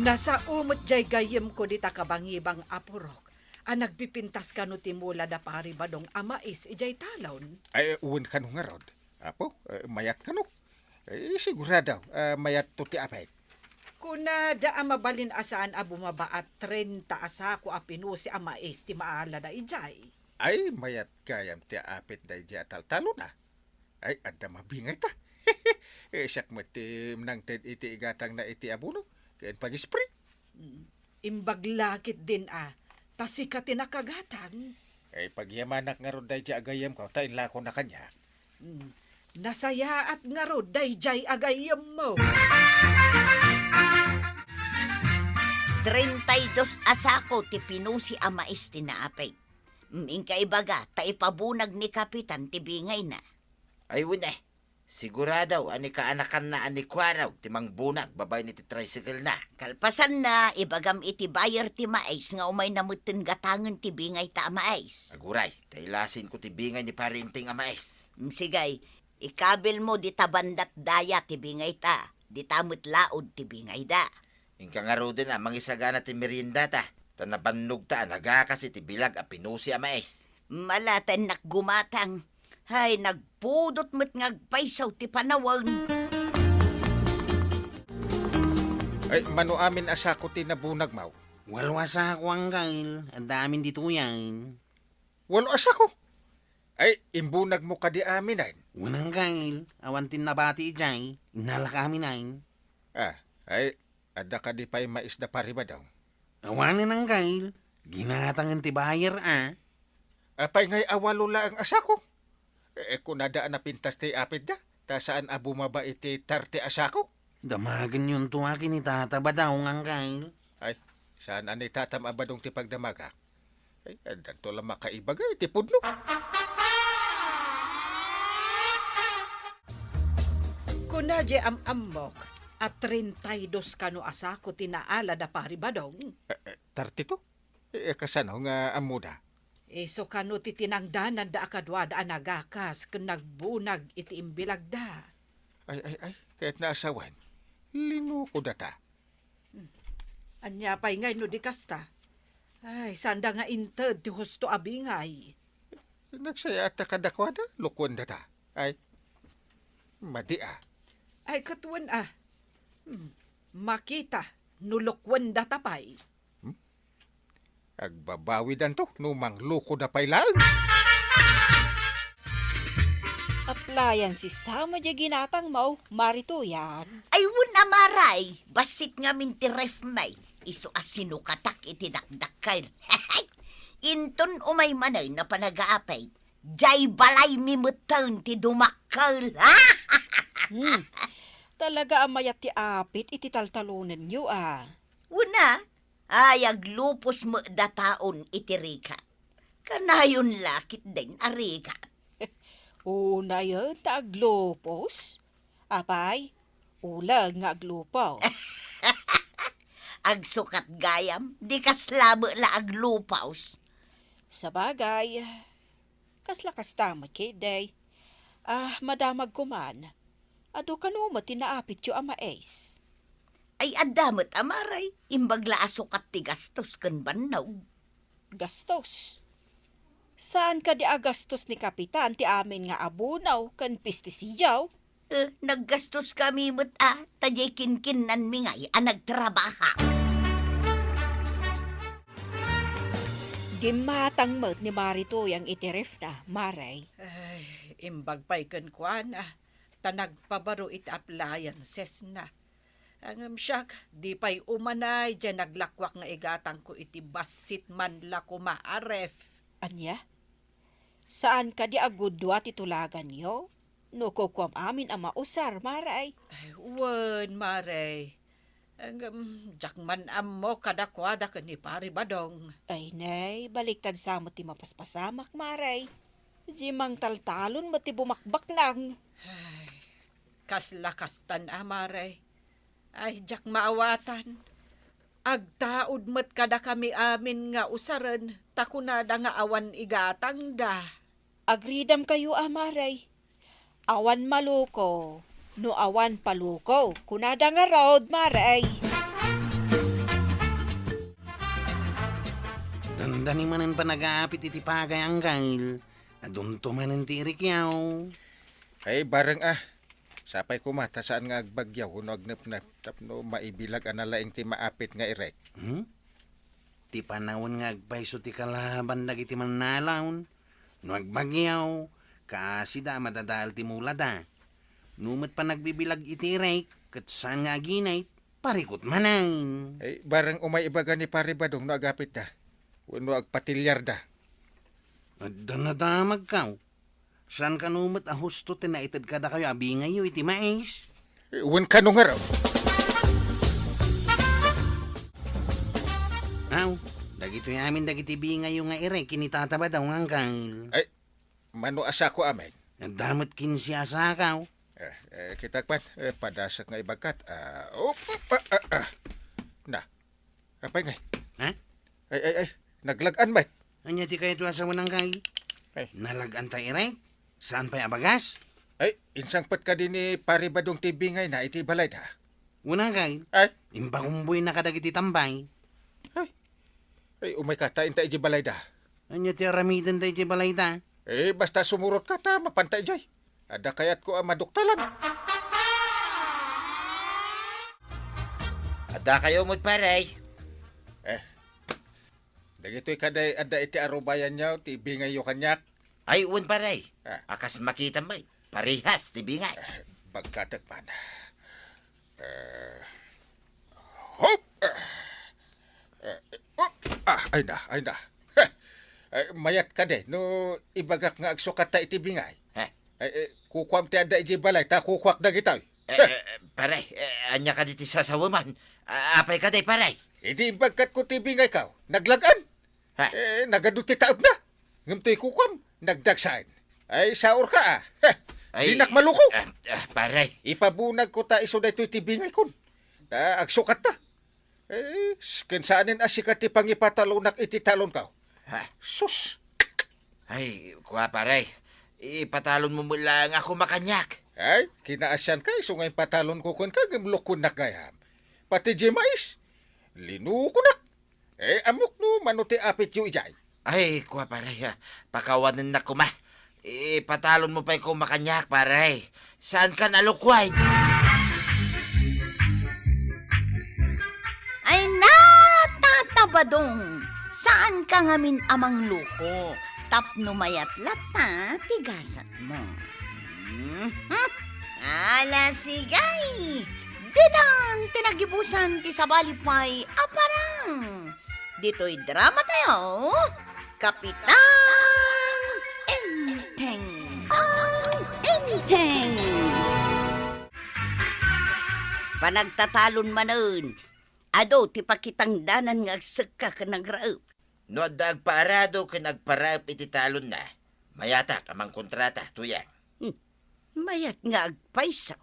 Nasa umot jay gayem ko di takabangibang apurok. Ang nagpipintas ka no timula da pari badong amais ijay talon. Ay, uwan ka nung nga rod. Apo, mayat ka no. Sigurado, mayat to ti apay. Kuna da mabalin asaan a bumaba at 30 asa ko apinu si amais ti maala da ijay. Ay, mayat kayam ti apit da ijay taltalo na. Ay, anda mabingay ta. Siyak matim nang iti igatang na iti abuno. Kaya pag-spray. Imbaglakit din tasika tinakagatang. Ay, pagyamanak nga rod da ijay agayam ko, tain lako na kanya. Nasaya at nga ro dayjay agayam mo. 32 asako ti pinusi a mais tinaapay. Ingka ibaga, ta ipabunag ni Kapitan ti bingay na. Ay wala. Siguradaw, ani kaanakan na ani kwaraw, timang bunag, babay ni ti tricycle na. Kalpasan na, ibagam iti bayar ti mais nga umay namutin gatangan ti bingay ta mais. Aguray, tailasin ko ti bingay ni parinting amais. Sigay, ikabil mo di tabandat daya ti bingay ta, di tamut laod ti bingay da. Ingka nga ro din mangisagana ti merienda ta. Tanabannog ta, nagakas iti bilag a pinusi amais. Malatan nakgumatang, hay nagpudot mo't ngagpaysaw ti panawang. Ay, mano amin asako ti nabunag maw. Walwasa ako ang gail. Ang damin dito yan. Walo asako. Ay, imbunag mo ka di amin ay. Unang gail. Awantin na bati ijay. Inala kami na Ay, ada ka di pa'y mais na pariba daw. Awanin ang gail. Ginatangan ti bayar Apay ngay awalula ang asako. Kung nadaan na pintas ti apid da, ta saan abumaba iti tarte asako? Damagan yun tuwakin ni Tata Badaw ang gail. Ay, saan anay tatamabadong ti pagdamaga? Ay, adto lang makaibaga iti pudno. Kunadje amok at 32 kano asako tinaala da paribadong. Tarte to? Kasano nga amuda? So kano ti tinangdanan da akadwa da anagakas ken nagbunag iti imbilag da. Ay, kahit naasawan, linuko data. Anya pay ngay no di kasta. Ay, sanda nga inted ti husto abingay. Nagsaya at kadakwada, lukon data. Ay, madi Ay, katuan makita, nulukwan data pay. Agbabawi dan to, numang luko na pay lang. Aplayan si Sama di ginatang mau, marito yan. Ay, wun amaray, basit nga min ti ref may, iso asino katak iti dakdakal. Inton umay manay na panagaapay, jay balay mimutang ti dumakal. Talaga amayat ti apit iti taltalunan nyo Una, ay aglupos mo dataon iti rikat. Kanayon lakit din a rikat. Una yun, ta aglupos. Apay, ulag nga aglupos. Agsukat gayam, di kaslamo la aglupaws. Sa bagay, kaslakas tamat kiday. Madamag kuman. Ado kanuma tinaapit yu amais. Ay adamot amaray, imbagla asukat ti gastos kan banaw. Gastos. Saan ka di agastos ni Kapitan ti amin nga abunaw kan pistisiyaw? Naggastos kami mo't tajay kinkinan mi ngay nagtrabaha. Gimatang mat ni Marito yang itirif na, Maray. Ay, imbag pay ken kuan tanagpabaro iti appliances na. Ang siyak, di pa'y umanay, dyan naglakwak nga igatang ko iti basit man la kumaaref. Anya? Saan ka di agudwa titulagan yo? No kukwam amin ang mausar, Maray. Ay, wen, Maray. Jakman mo kadakwada ka ni pari badong. Ay, nay, baliktad sa mo ti mapaspasamak, Maray. Di mang taltalon mo ti bumakbak nang. Ay, kaslakastan Maray. Ay, jak maawatan. Agtaod met kada kami amin nga usaran, takunada nga awan igatang da. Agridam kayo, Maray. Awan maluko, no awan paluko. Kunada nga road, Maray. Tandani manan pa nag-aapit iti pagay ang gail. Adunto manan ti irikyaw. Ay, bareng sapay kumata saan nga agbagyaw, no agnap-nap, tapno maibilag analaing ti maapit nga irek. Ti panawon nga agpayso ti kalaban dagiti manalawon. No agbagyaw, kasi da madadal ti mula da. Numat pa nagbibilag iti irek, kat saan nga aginay, parikot manain. Ay, bareng umay ibaga ni paribadong no agapit da. No agpatilyar da. Adda na damag kaw. Saan ka numat husto tinaitad kada kayo abingay yu iti mais? Wen ka nung araw. Aw, dagito amin dagiti bingay yung nga ire, kinitataba daw nga kail. Ay, mano asa ko amin. Nagdamot kinsi asakaw. Kita kwan, padasak nga ibagat. Na, apay ngay. Ha? Ay, naglagan ba? Anya ti kayo tuwa sa munang kail? Ay. Nalagan ta ire? Saan pa abagas? Ay, insang pat ka din ni pari badong tibingay na iti balay ta. Unang kail? Ay, Impakumboy na kadagiti tambay. ay umay ka ta inta iti balay da. Anya ti aramidan tayo ti balay ta? Basta sumurot ka ta, mapantay jay. Ada kayat ko ang maduktalan. Ada kayo mo't paray. Dagito'y kaday ada iti arubayan niya, ti bingay yung kanyak. Ay, un paray. Ah. Akas makita may. Parihas, tibingay. Pagkatagpan. Hop! Ay na. Mayat ka de, no ibagak nga agsukat ta iti bingay. Ha? Kukwam ti ada iti balay, ta kukwak da gitaw. Paray, anya ka diti sasawaman. Apay ka day, paray. Idi ibagkat ko ti bingay kaw, naglagan. Ha? Nagaduti taob na. Ngamtoy kukwam, nagdagsaan. Ay, saor ka ah. Dinak maluko. Paray. Ipabunag ko ta iso da ito'y tibingay kun. Agsukat ta. Kinsaanin asikat ti pangipatalonak iti talon ka. Ha? Sus. Ay, kuha paray. Ipatalon mo lang ako makanyak. Ay, kinaasyan ka iso ngayon patalon ko kun ka gamlokon na gayam. Pati jemais. Linukunak. Amok no manuti apit yu ijay. Ay, kuha paray. Pakawanan na kuma. Ipatalon mo pa ko makanyak, paray. Saan ka nalukway? Ay natatabadong, saan ka ngamin amang luko? Tapno mayat lata, tigasat mo. Ala sigay, didan tinagibusan ti sabalipay aparang. Dito'y drama tayo, Kapitan Enteng. Ang Enteng. Panagtatalon manon, ado ti pakitangdanan nga agsekka ka nagraep. No dagparado ka nagparap iti talon na. Mayatak amang kontrata, tuyang. Mayat nga agpaysaw.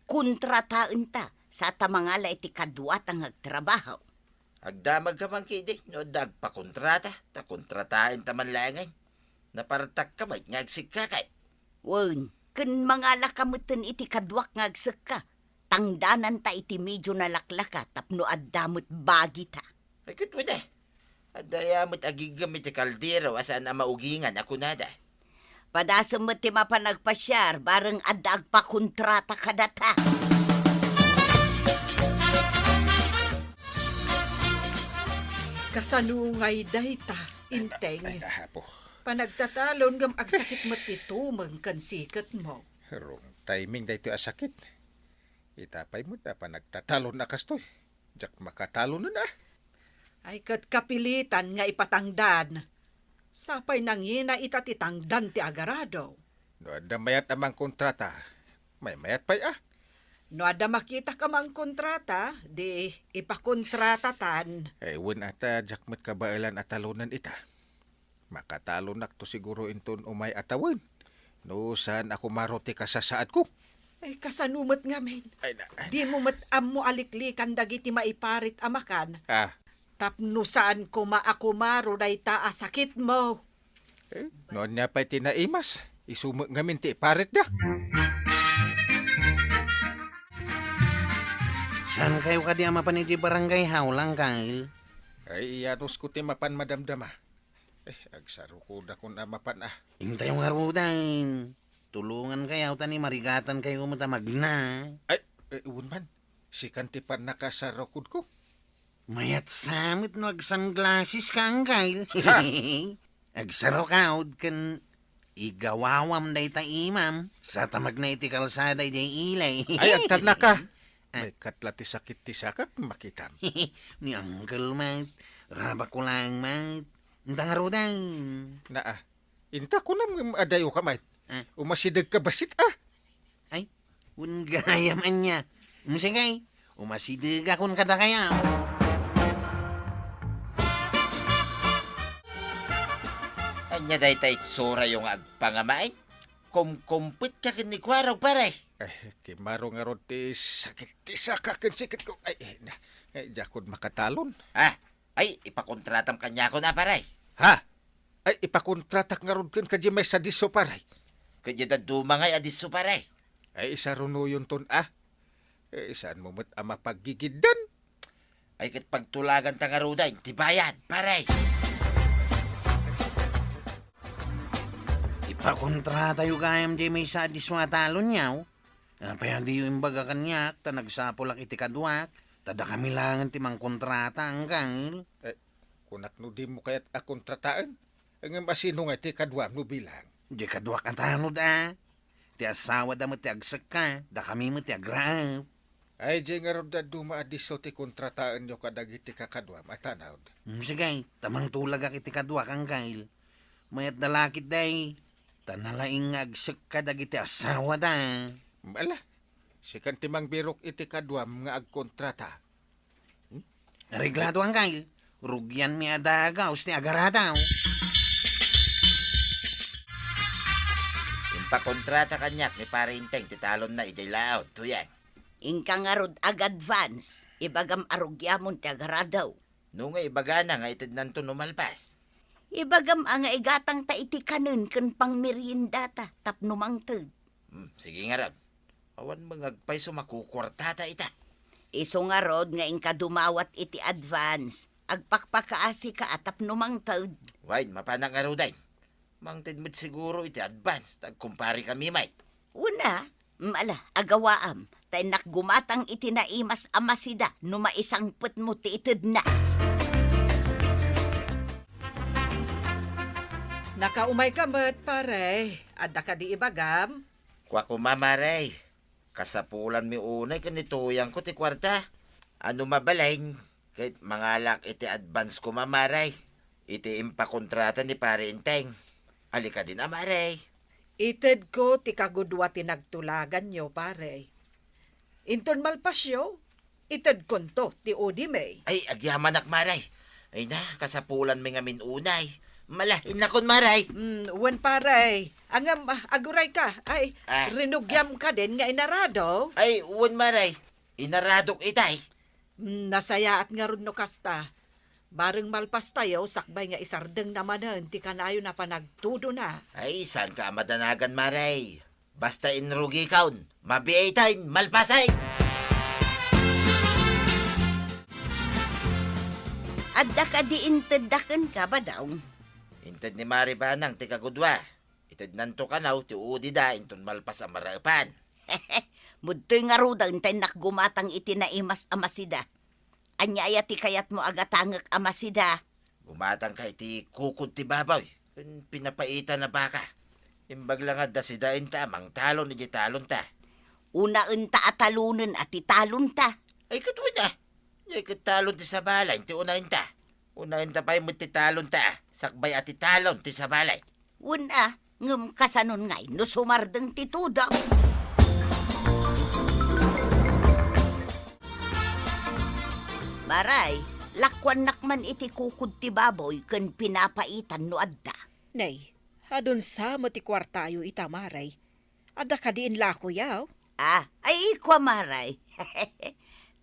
Kontrataan ta sa tamangala iti kadwat ang agtrabaho. Agdamag ka man kidi, no dagpakontrata, ta kontratain tamanlangan. Napartak ka may ngagsikakay. Wen, ken mangala kamutan iti kadwak nga agsekka. Tangdanan ta iti medyo nalaklaka tapno addamot bagi ta. Ay katwid eh. Adayamot agigamit ti kaldero asan na maugingan ako nada. Padasem met ti mapanagpasyar bareng adda agpakontrata kadata. Kasanungay dayta, Inteng. Ay nahapo. Panagtatalon gam agsakit met ito kan sikat mo. Rong timing da ito asakit. Itapay mo da pa nagtatalon na kastoy. Jak makatalon na na. Ay kat kapilitan nga ipatangdan. Sapay nangina itatitangdan ti agarado. No ada mayat amang kontrata. May mayat pa'y No ada makita ka mang kontrata, di ipakontratatan. Wen ata jakmet kabailan at talunan ita. Makatalon nak to siguro inton umay atawin. No saan ako maroti kasasaad ko. Ay kasanumet nga men. Ay na. Di mo mo aliklikan dagiti maiparit amakan. Tapno saan ko maakumaro day ta asakit mo. Noon niya pa'y tinaimas. Isumag ngamin ti parit da. Saan kayo ka di amapan iti barangay hawlang kail? Ay iyanos ko ti mapan madamdama. Agsaro ko da kung amapan Hintay yung harudain. Tulungan kayo tani marigatan kayo matamag na. Ay, iwan man. Sikan ti pan nakasarokod ko. Mayat samit no agsunglasses ka ang kail. Agsarokawd kan igawawam day ta imam. Sa tamag na iti kalsada jay ilay. Ay, agtar na ka. May katla ti sakit ti sakak makitam. Ni Uncle mate. Raba ko lang mate. Intang harudain. Inta ko nam adayo ka mate. Umasidag ka basit Ay, ungayaman niya. Musigay, umasidig akong kada kaya. Kanya day tay sura yung agpangamay. Kumpit ka kini kwaraw paray. Kimaro nga ron ti sakit ti sakakin sikit ko. Jakod makatalon. Ay, ipakontratam kanya ko na paray. Ha? Ay, ipakontratak nga ron kin kadya may sadiso paray. Kanya da dumangay adiso paray. Ay, isa runo yun ton saan mo mo't ama paggigidan? Ay, kat pagtulagan ta nga ruday, tibayan, paray. Ipakontrata yung kayam di may sadiswa talon niyaw. Paya di yung imbaga kanyak, ta nagsapulak iti kadwak, tada kami langan ti mang kontrata ang kangil. Kunak no di mo kaya't akontrataan. Ang masino nga ti kadwam no bilang. Di kadwak ang tanod Ti asawa da mo ti agsak ka, da kami mo ti agrap. Ay, di nga ron da dumaadiso ti kontrataan nyo kadagiti kakadwam at tanaw. Sige, tamang tulag ak iti kadwak ang kangil. Mayat dalakit day, tanalaing agsak ka dagiti asawa da. Mala, sikan timang birok iti kadwam nga agkontrata. Reglado ang kangil, rugyan mi adaga, usti agaradaw. Impakontrata kanyak ni pare inteng, titalon na ijay laot, tuyan. Ingka nga rod ag-advance, ibagam arugyamon ti agaradaw. Nung nga ibaga na nga itid nanto numalpas. Ibagam ang igatang ta iti kanun ken pang merienda tapno mangteg. Sige nga rod. Awan mangagpay sumakukwartata ita. Iso nga rod nga ingka dumawat iti advance, agpakpakaasi ka at tapno mangteg. Wain, mapanang nga roday. Mangtid mo't siguro iti advance, tagkumpari kami may. Una, agawaam, tay nakgumatang iti naimas amasida no maisangpet mo ti ited na. Nakaumay ka met, pare. Adda ka di ibagam. Kwa kumamaray. Kasapulan mi unay kanituyang ko ti kwarta. Ano mabalain? Kahit mangalak iti advance kumamaray. Iti impakontrata ni pare inteng. Alika din amaray. Ited ko ti kagudwa ti nagtulagan nyo, pare. Inton malpasyo, ited konto ti Odimay. Ay, agyaman akmaray. Ay na, kasapulan mi ngamin unay. Mala, inakon maray. Wen pare, angam aguray ka. Ay, rinugyam ka din nga inarado. Ay, uwan maray. Inaradok itay. Nasaya at nga ron no kasta. Bareng malpas tayo, sakbay nga isardeng naman ti kanayo na panagtudo na. Ay, saan ka madanagan maray? Basta inrugi kaun, mabiay time, malpasay. Adda ka di intedaken ka ba daw? Inted ni Mari Banang, ti kagudwa. Ited nanto kanaw, ti udi da, inton malpas ang marapan. Mudtoy nga rudan tay nakgumatang iti naimas amasida. Anyaya ti kayat mo agatangak amasida. Gumatang ka iti kukod ti babaw. Pinapaitan na baka. Imbag lang at dasidain ta, mang talon ni talon ta. Una unta atalunan at italon ta. Ay katwa na. Ay katalon ti sa balay, ti unahin ta. Unahin ta pa'y mo ti talon ta. Sakbay at italon ti sa balay. Una, ngem kasanon ngay no sumardeng ti tudaw. Maray, lakwan nakman iti kukod ti baboy ken pinapaitan no adda. Nay, adun sa mo ti kwartayo itamaray. Adda ka diin lako yaw. Ay ikwa maray.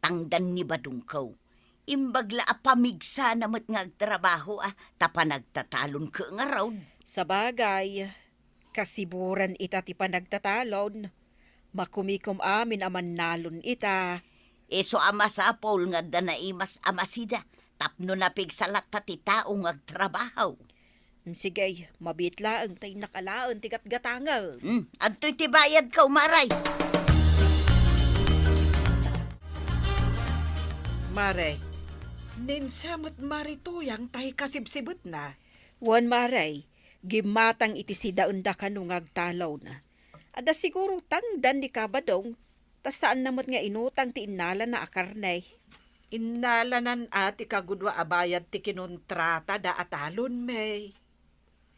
Tangdan ni badungkaw. Imbagla a pamigsa na mat nga agtrabaho tapanagtatalon ka nga raw. Sa bagay, kasiburan ita ti panagtatalon. Makumikom amin aman nalon ita. Eso amasapol nga danaimas amasida. Tapno na pigsalat ta ti tao nga agtrabaho. Sige, mabitla ang tay nakalaan ti gatgatanga. Adto'y ti bayad ka umaray. Mare, ninsamot marituyang tay kasibsibot na. Wan maray, gimatang iti sidaunda ka nung agtalaw na. Ada siguro tangdan ni kabadong, tas saan namot nga inutang ti inala na akarnay. Inalanan ati kagudwa abayad ti kinontrata da atalon may.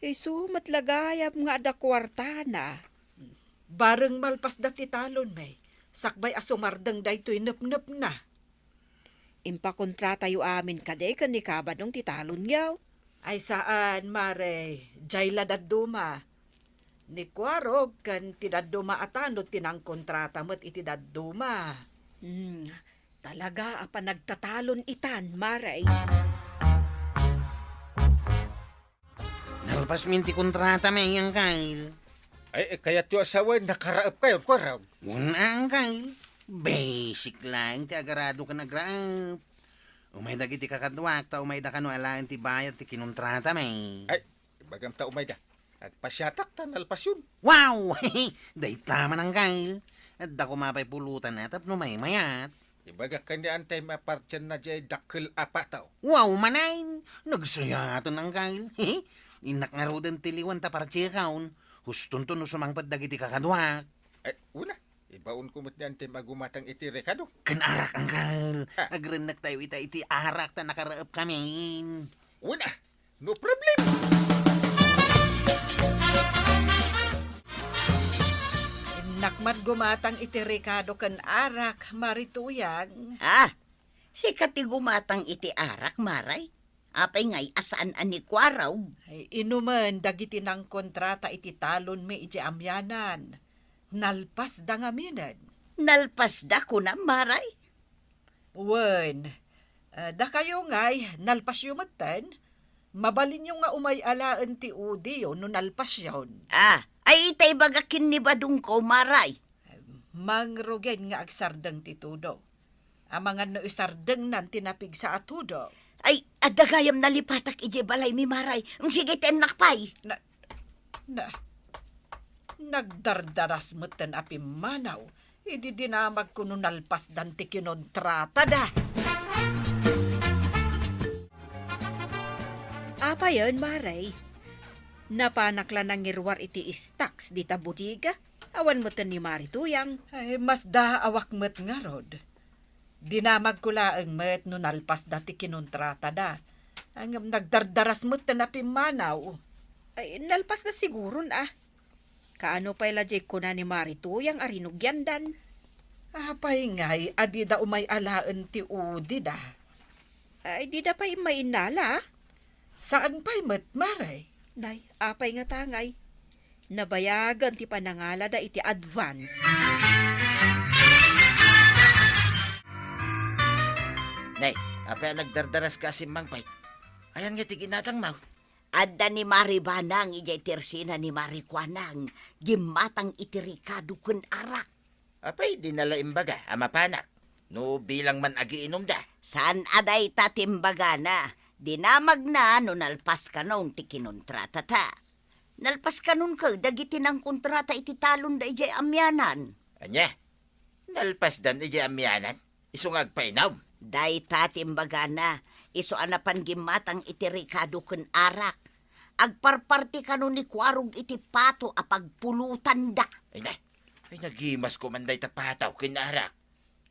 Isu matlagayab nga ada kwarta na. Bareng malpas da ti talon may. Sakbay asumardeng daytoy nep-nep na. Impakontrata yu amin kaday kan ni kabadong ti talon yaw. Ay saan, Mare? Jayla dadduma. Ni Kwarog kan tidadduma atano tinang kontrata mo't iti dadduma. Talaga apa nagtatalon itan, Maray. Nalpas minti kontrata may ang Kyle. Ay, kaya tiyo asawa, nakaraap kayo, Kwarog. Wala ang Kyle. Basic lang, ti agarado ka nagraap. Umay da kiti kakadwak, ta umay da kano alaan ti bayad ti kinontrata may. Ay, bagam ta umay da. Agpasyatak ta, nalpasyon. Wow! Day tama ng Kyle. At da kumapay pulutan na tapno may mayat. Ibaga kanya antay mapartyan na jay dakil apataw. Wow, manain! Nagsayato ng Kyle. Inak nga ro din tiliwan ta para chikaon. Huston to no sumangpad dagiti kakadwak. Ay, una. Ibaon kumot niya antay magumatang iti rekado. Kanarak ang Kyle. Agrenak tayo iti arak ta nakaraap kami. Una. No problem. Nakmat gumatang iti Ricardo kan arak, marituyang. Si katigumatang iti arak, Maray. Apay ngay asaan ani Kwaraw. Ay, inuman, dagiti ng kontrata iti talon mi iti amyanan. Nalpas da nga minan. Nalpas da ko na, Maray. Wen, da kayo ngay, nalpas yumatan. Mabalin nyo nga umay alaan ti udiyo no nalpas yon. Ay itay bagakin ni Badong ko, Maray. Mangrugen nga agsardeng ti tudo. Amangan no isardeng nan tinapig sa atudo. Ay, adagayam nalipatak ije balay mi, Maray. Sige, tenakpay. Nagdardaras mo ten api manaw. Idi dinamag ko no nalpas dan ti kinontrata da. Apa yon, Maray? Napanakla ng ngirwar iti istaks di tabudiga? Awan mo ni Marituyang. Ay, mas da awak met nga rod. Dinamag ko laang met no nalpas da ti kinontrata da. Ang nagdardaras mo ten api manaw. Ay, nalpas na siguro na. Kaano pa ilajay ko na ni Marituyang arinugyandan? Apay ngay, adi da umay alaan ti udi da. Ay, di da pa mainala. Saan pa'y met, Maray? Nay, apay nga tangay. Nabayagan ti panangala da iti advance. Nay, apay nagdardaras ka si Mang Pay. Ayan nga tiginatang mau. Adda ni Mari Banang, ijay tersina ni Mari Kwanang. Gimatang iti Ricardo kun arak. Apay dinala imbaga, amapanak. No bilang man agiinom da. Saan aday tatimbaga na? Dinamag na no nalpas ka noon ti kinontrata ta. Nalpas ka noon ka, dagiti ng kontrata iti talon da ijay amyanan. Anya, nalpas dan ija amyanan. Isungag pa inaw. Day tatimbaga na, iso anapan gimatang iti Ricardo kun arak. Agparparti ka noon ni Kwarog iti pato apagpulutan da. Ay nagimas ko manday tapataw kinarak.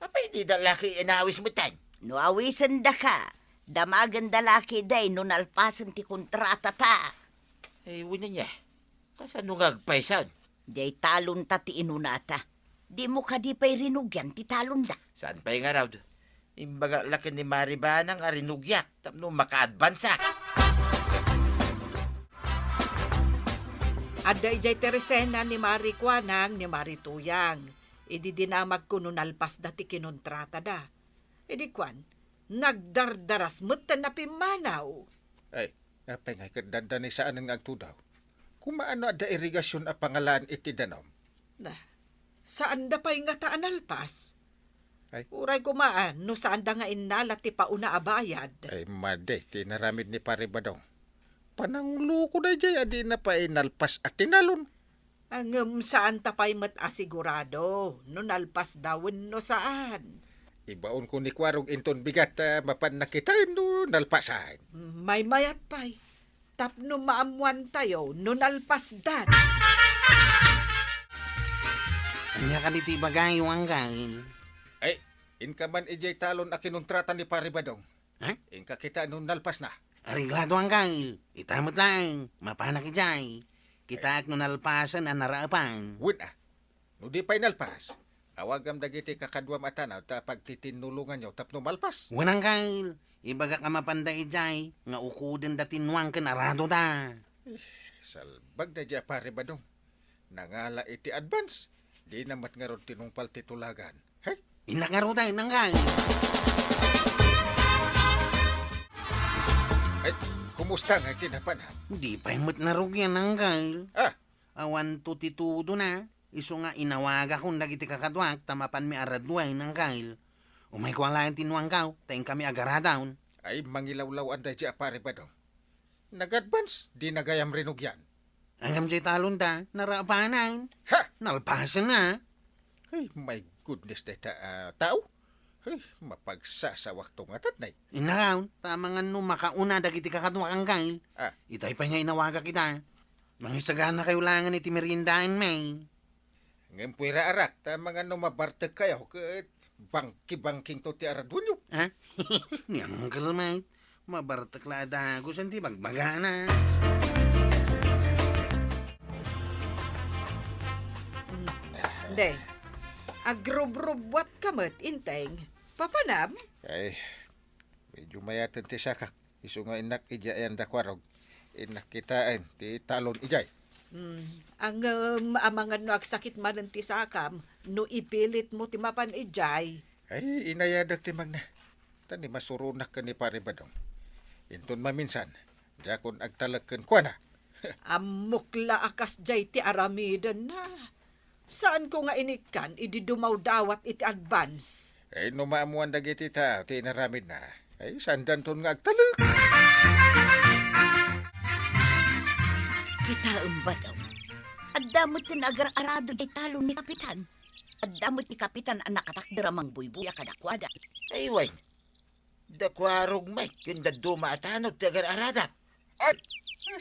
Apay di da laki inawis mo tan. No awisan da ka, damagan da laki day no nalpasan ti kontrata ta. Ay wala niya. Kasano nga agpaisan? Day talon ta ti inunata. Di mo ka di pa'y rinugyan ti talon da. Saan pa'y nga raw? Imbaga laki ni Maribanang arinugyak. Tapno maka-advansa. Adda ijay teresena ni Mari Kwanang ni Mari Tuyang. Idi dinamag ko no nalpas da ti kinontrata da. Idi kwan, nagdardaras mo't na pimanaw. Ay, apay nga kadanda ni saan nga agtudaw. Kumaano ada irigasyon a pangalan iti danom? Saan da pa'y nga taan nalpas? Ay. Uray kumaan, no saan da nga inala ti pauna abayad. Ay, made, tinaramid ni Paribadong. Panangluko na jay, adi na pa inalpas at tinalon. Ang saan tapay mat asigurado, no nalpas dawin no saan. Ibaon ko ni Kwarog inton bigat mapan nakitain no nalpasan. May mayat pa'y. Tapno maamuan tayo, no nalpas dan. Anya ka niti bagayo ang gangin. Ay, inka man ijay talon a kinontrata ni Paribadong. Inka kita no nalpas na. Aringlado ang gangil. Itamot lang. Mapanak ijay. Kita ak no nalpasan ang naraapan. Win no di pa'y nalpas. Awagam dagiti kakadwam atanaw ta pagtitinulungan nyo tapno malpas. Wanang gangil. Ibaga ka mapanda ijay. Nga ukudin datinwang kanarado da. salbag na dya pare badong. Nangala iti advance. Di namat nga ron tinungpal titulagan. Hey, Inakarutay nang kay. ay, kumusta nga tinapanam? Di pa imot narugyan nang kay. Ah, Awan tutitudo na. Iso nga inawaga kung dagiti kakadwak, tamapan mi aradway ng kail. Umay ko lang tinuang kaw, tayong kami agaradaon. ay mangilawlaw anday dya pare badong. Nag-advance, di nagayam rinog yan. Angam jay talon ta, narapanain. Ha! Nalpasan na. Ay, my goodness, data tao. Ay, mapagsasawak tong atat na. Inakaw, tama nga no makauna dagiti kakadwak ang kail. Ah, Itay pa nga inawaga kita. Mangisagaan na kayo langan iti meriendahan may. ngayon puwira arak, tama nga no mabartag kayo, kat bangki-bangking to ti aradunyo. Ha? Niyang kalmay. Mabartak lada ako santi bagbagana. Day, agrobrobwat kamat inteng. Papanam? Ay, medyo mayatan ti sakak. Iso nga inak ijayan dakwarog. Inak kitain ti talon ijay. Ang maamangan no agsakit man ti sakam, no ipilit mo ti mapan ijay. Ay, inayadak ti magna. Tani masurunak ka ni pare badong. Inton maminsan, dakon agtalagkan kwa na. Amukla akas jay ti aramidan na. Saan ko nga inikan, idi dumaw dawat iti advance. Ay, numaamuan dagiti ta, ti naramid na. Ay, sandan ton nga agtalag. Kita umbadaw. Addamot tin agar-arado jay talon ni Kapitan. Addamot ni Kapitan ang nakatakdiramang buybuya kadakwada. Ay, way. Dakwarog may, kunda dumaatanot tagar aradap. Ay,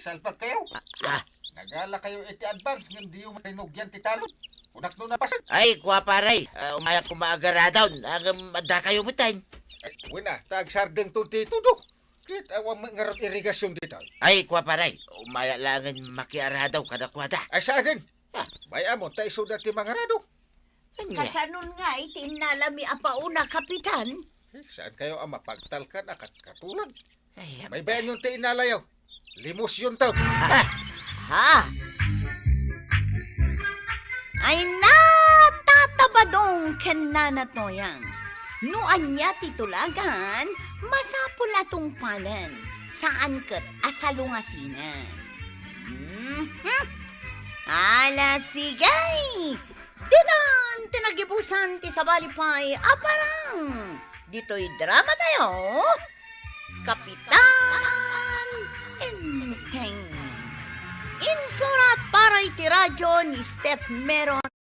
salpag kayo. Ah, Nagala kayo iti advance, ngam di yung marinugyan ti talon. Unak no napasag. ay, kwa paray. Umayak ko maagaradaw. Ang madda kayo mutay. Ay, wala, tagsardeng to ti tudo. Kit awang mangarap irigasyon dito. Ay, kwa paray. Umaya langan makiaradaw kadakwada. Ay, saan din? Ah. Baya mo, tayo sudat ti mga rado. Anya? Kasanon nga itinalami apauna Kapitan. Eh, saan kayo ang mapagtalkan akat katulang? Ay, May bayan yung ti inalayaw. Limos yun taon. Ha? Ay natatabadong kananatoyang. Nuan niya titulagan, masapula tong palan. Saan kat asalungasinan. Ala sigay! Dinan, tinagibusan ti sabalipay, aparang. Dito'y drama tayo. Kapitan Enteng. Insurat para iti radyo ni Steph Meron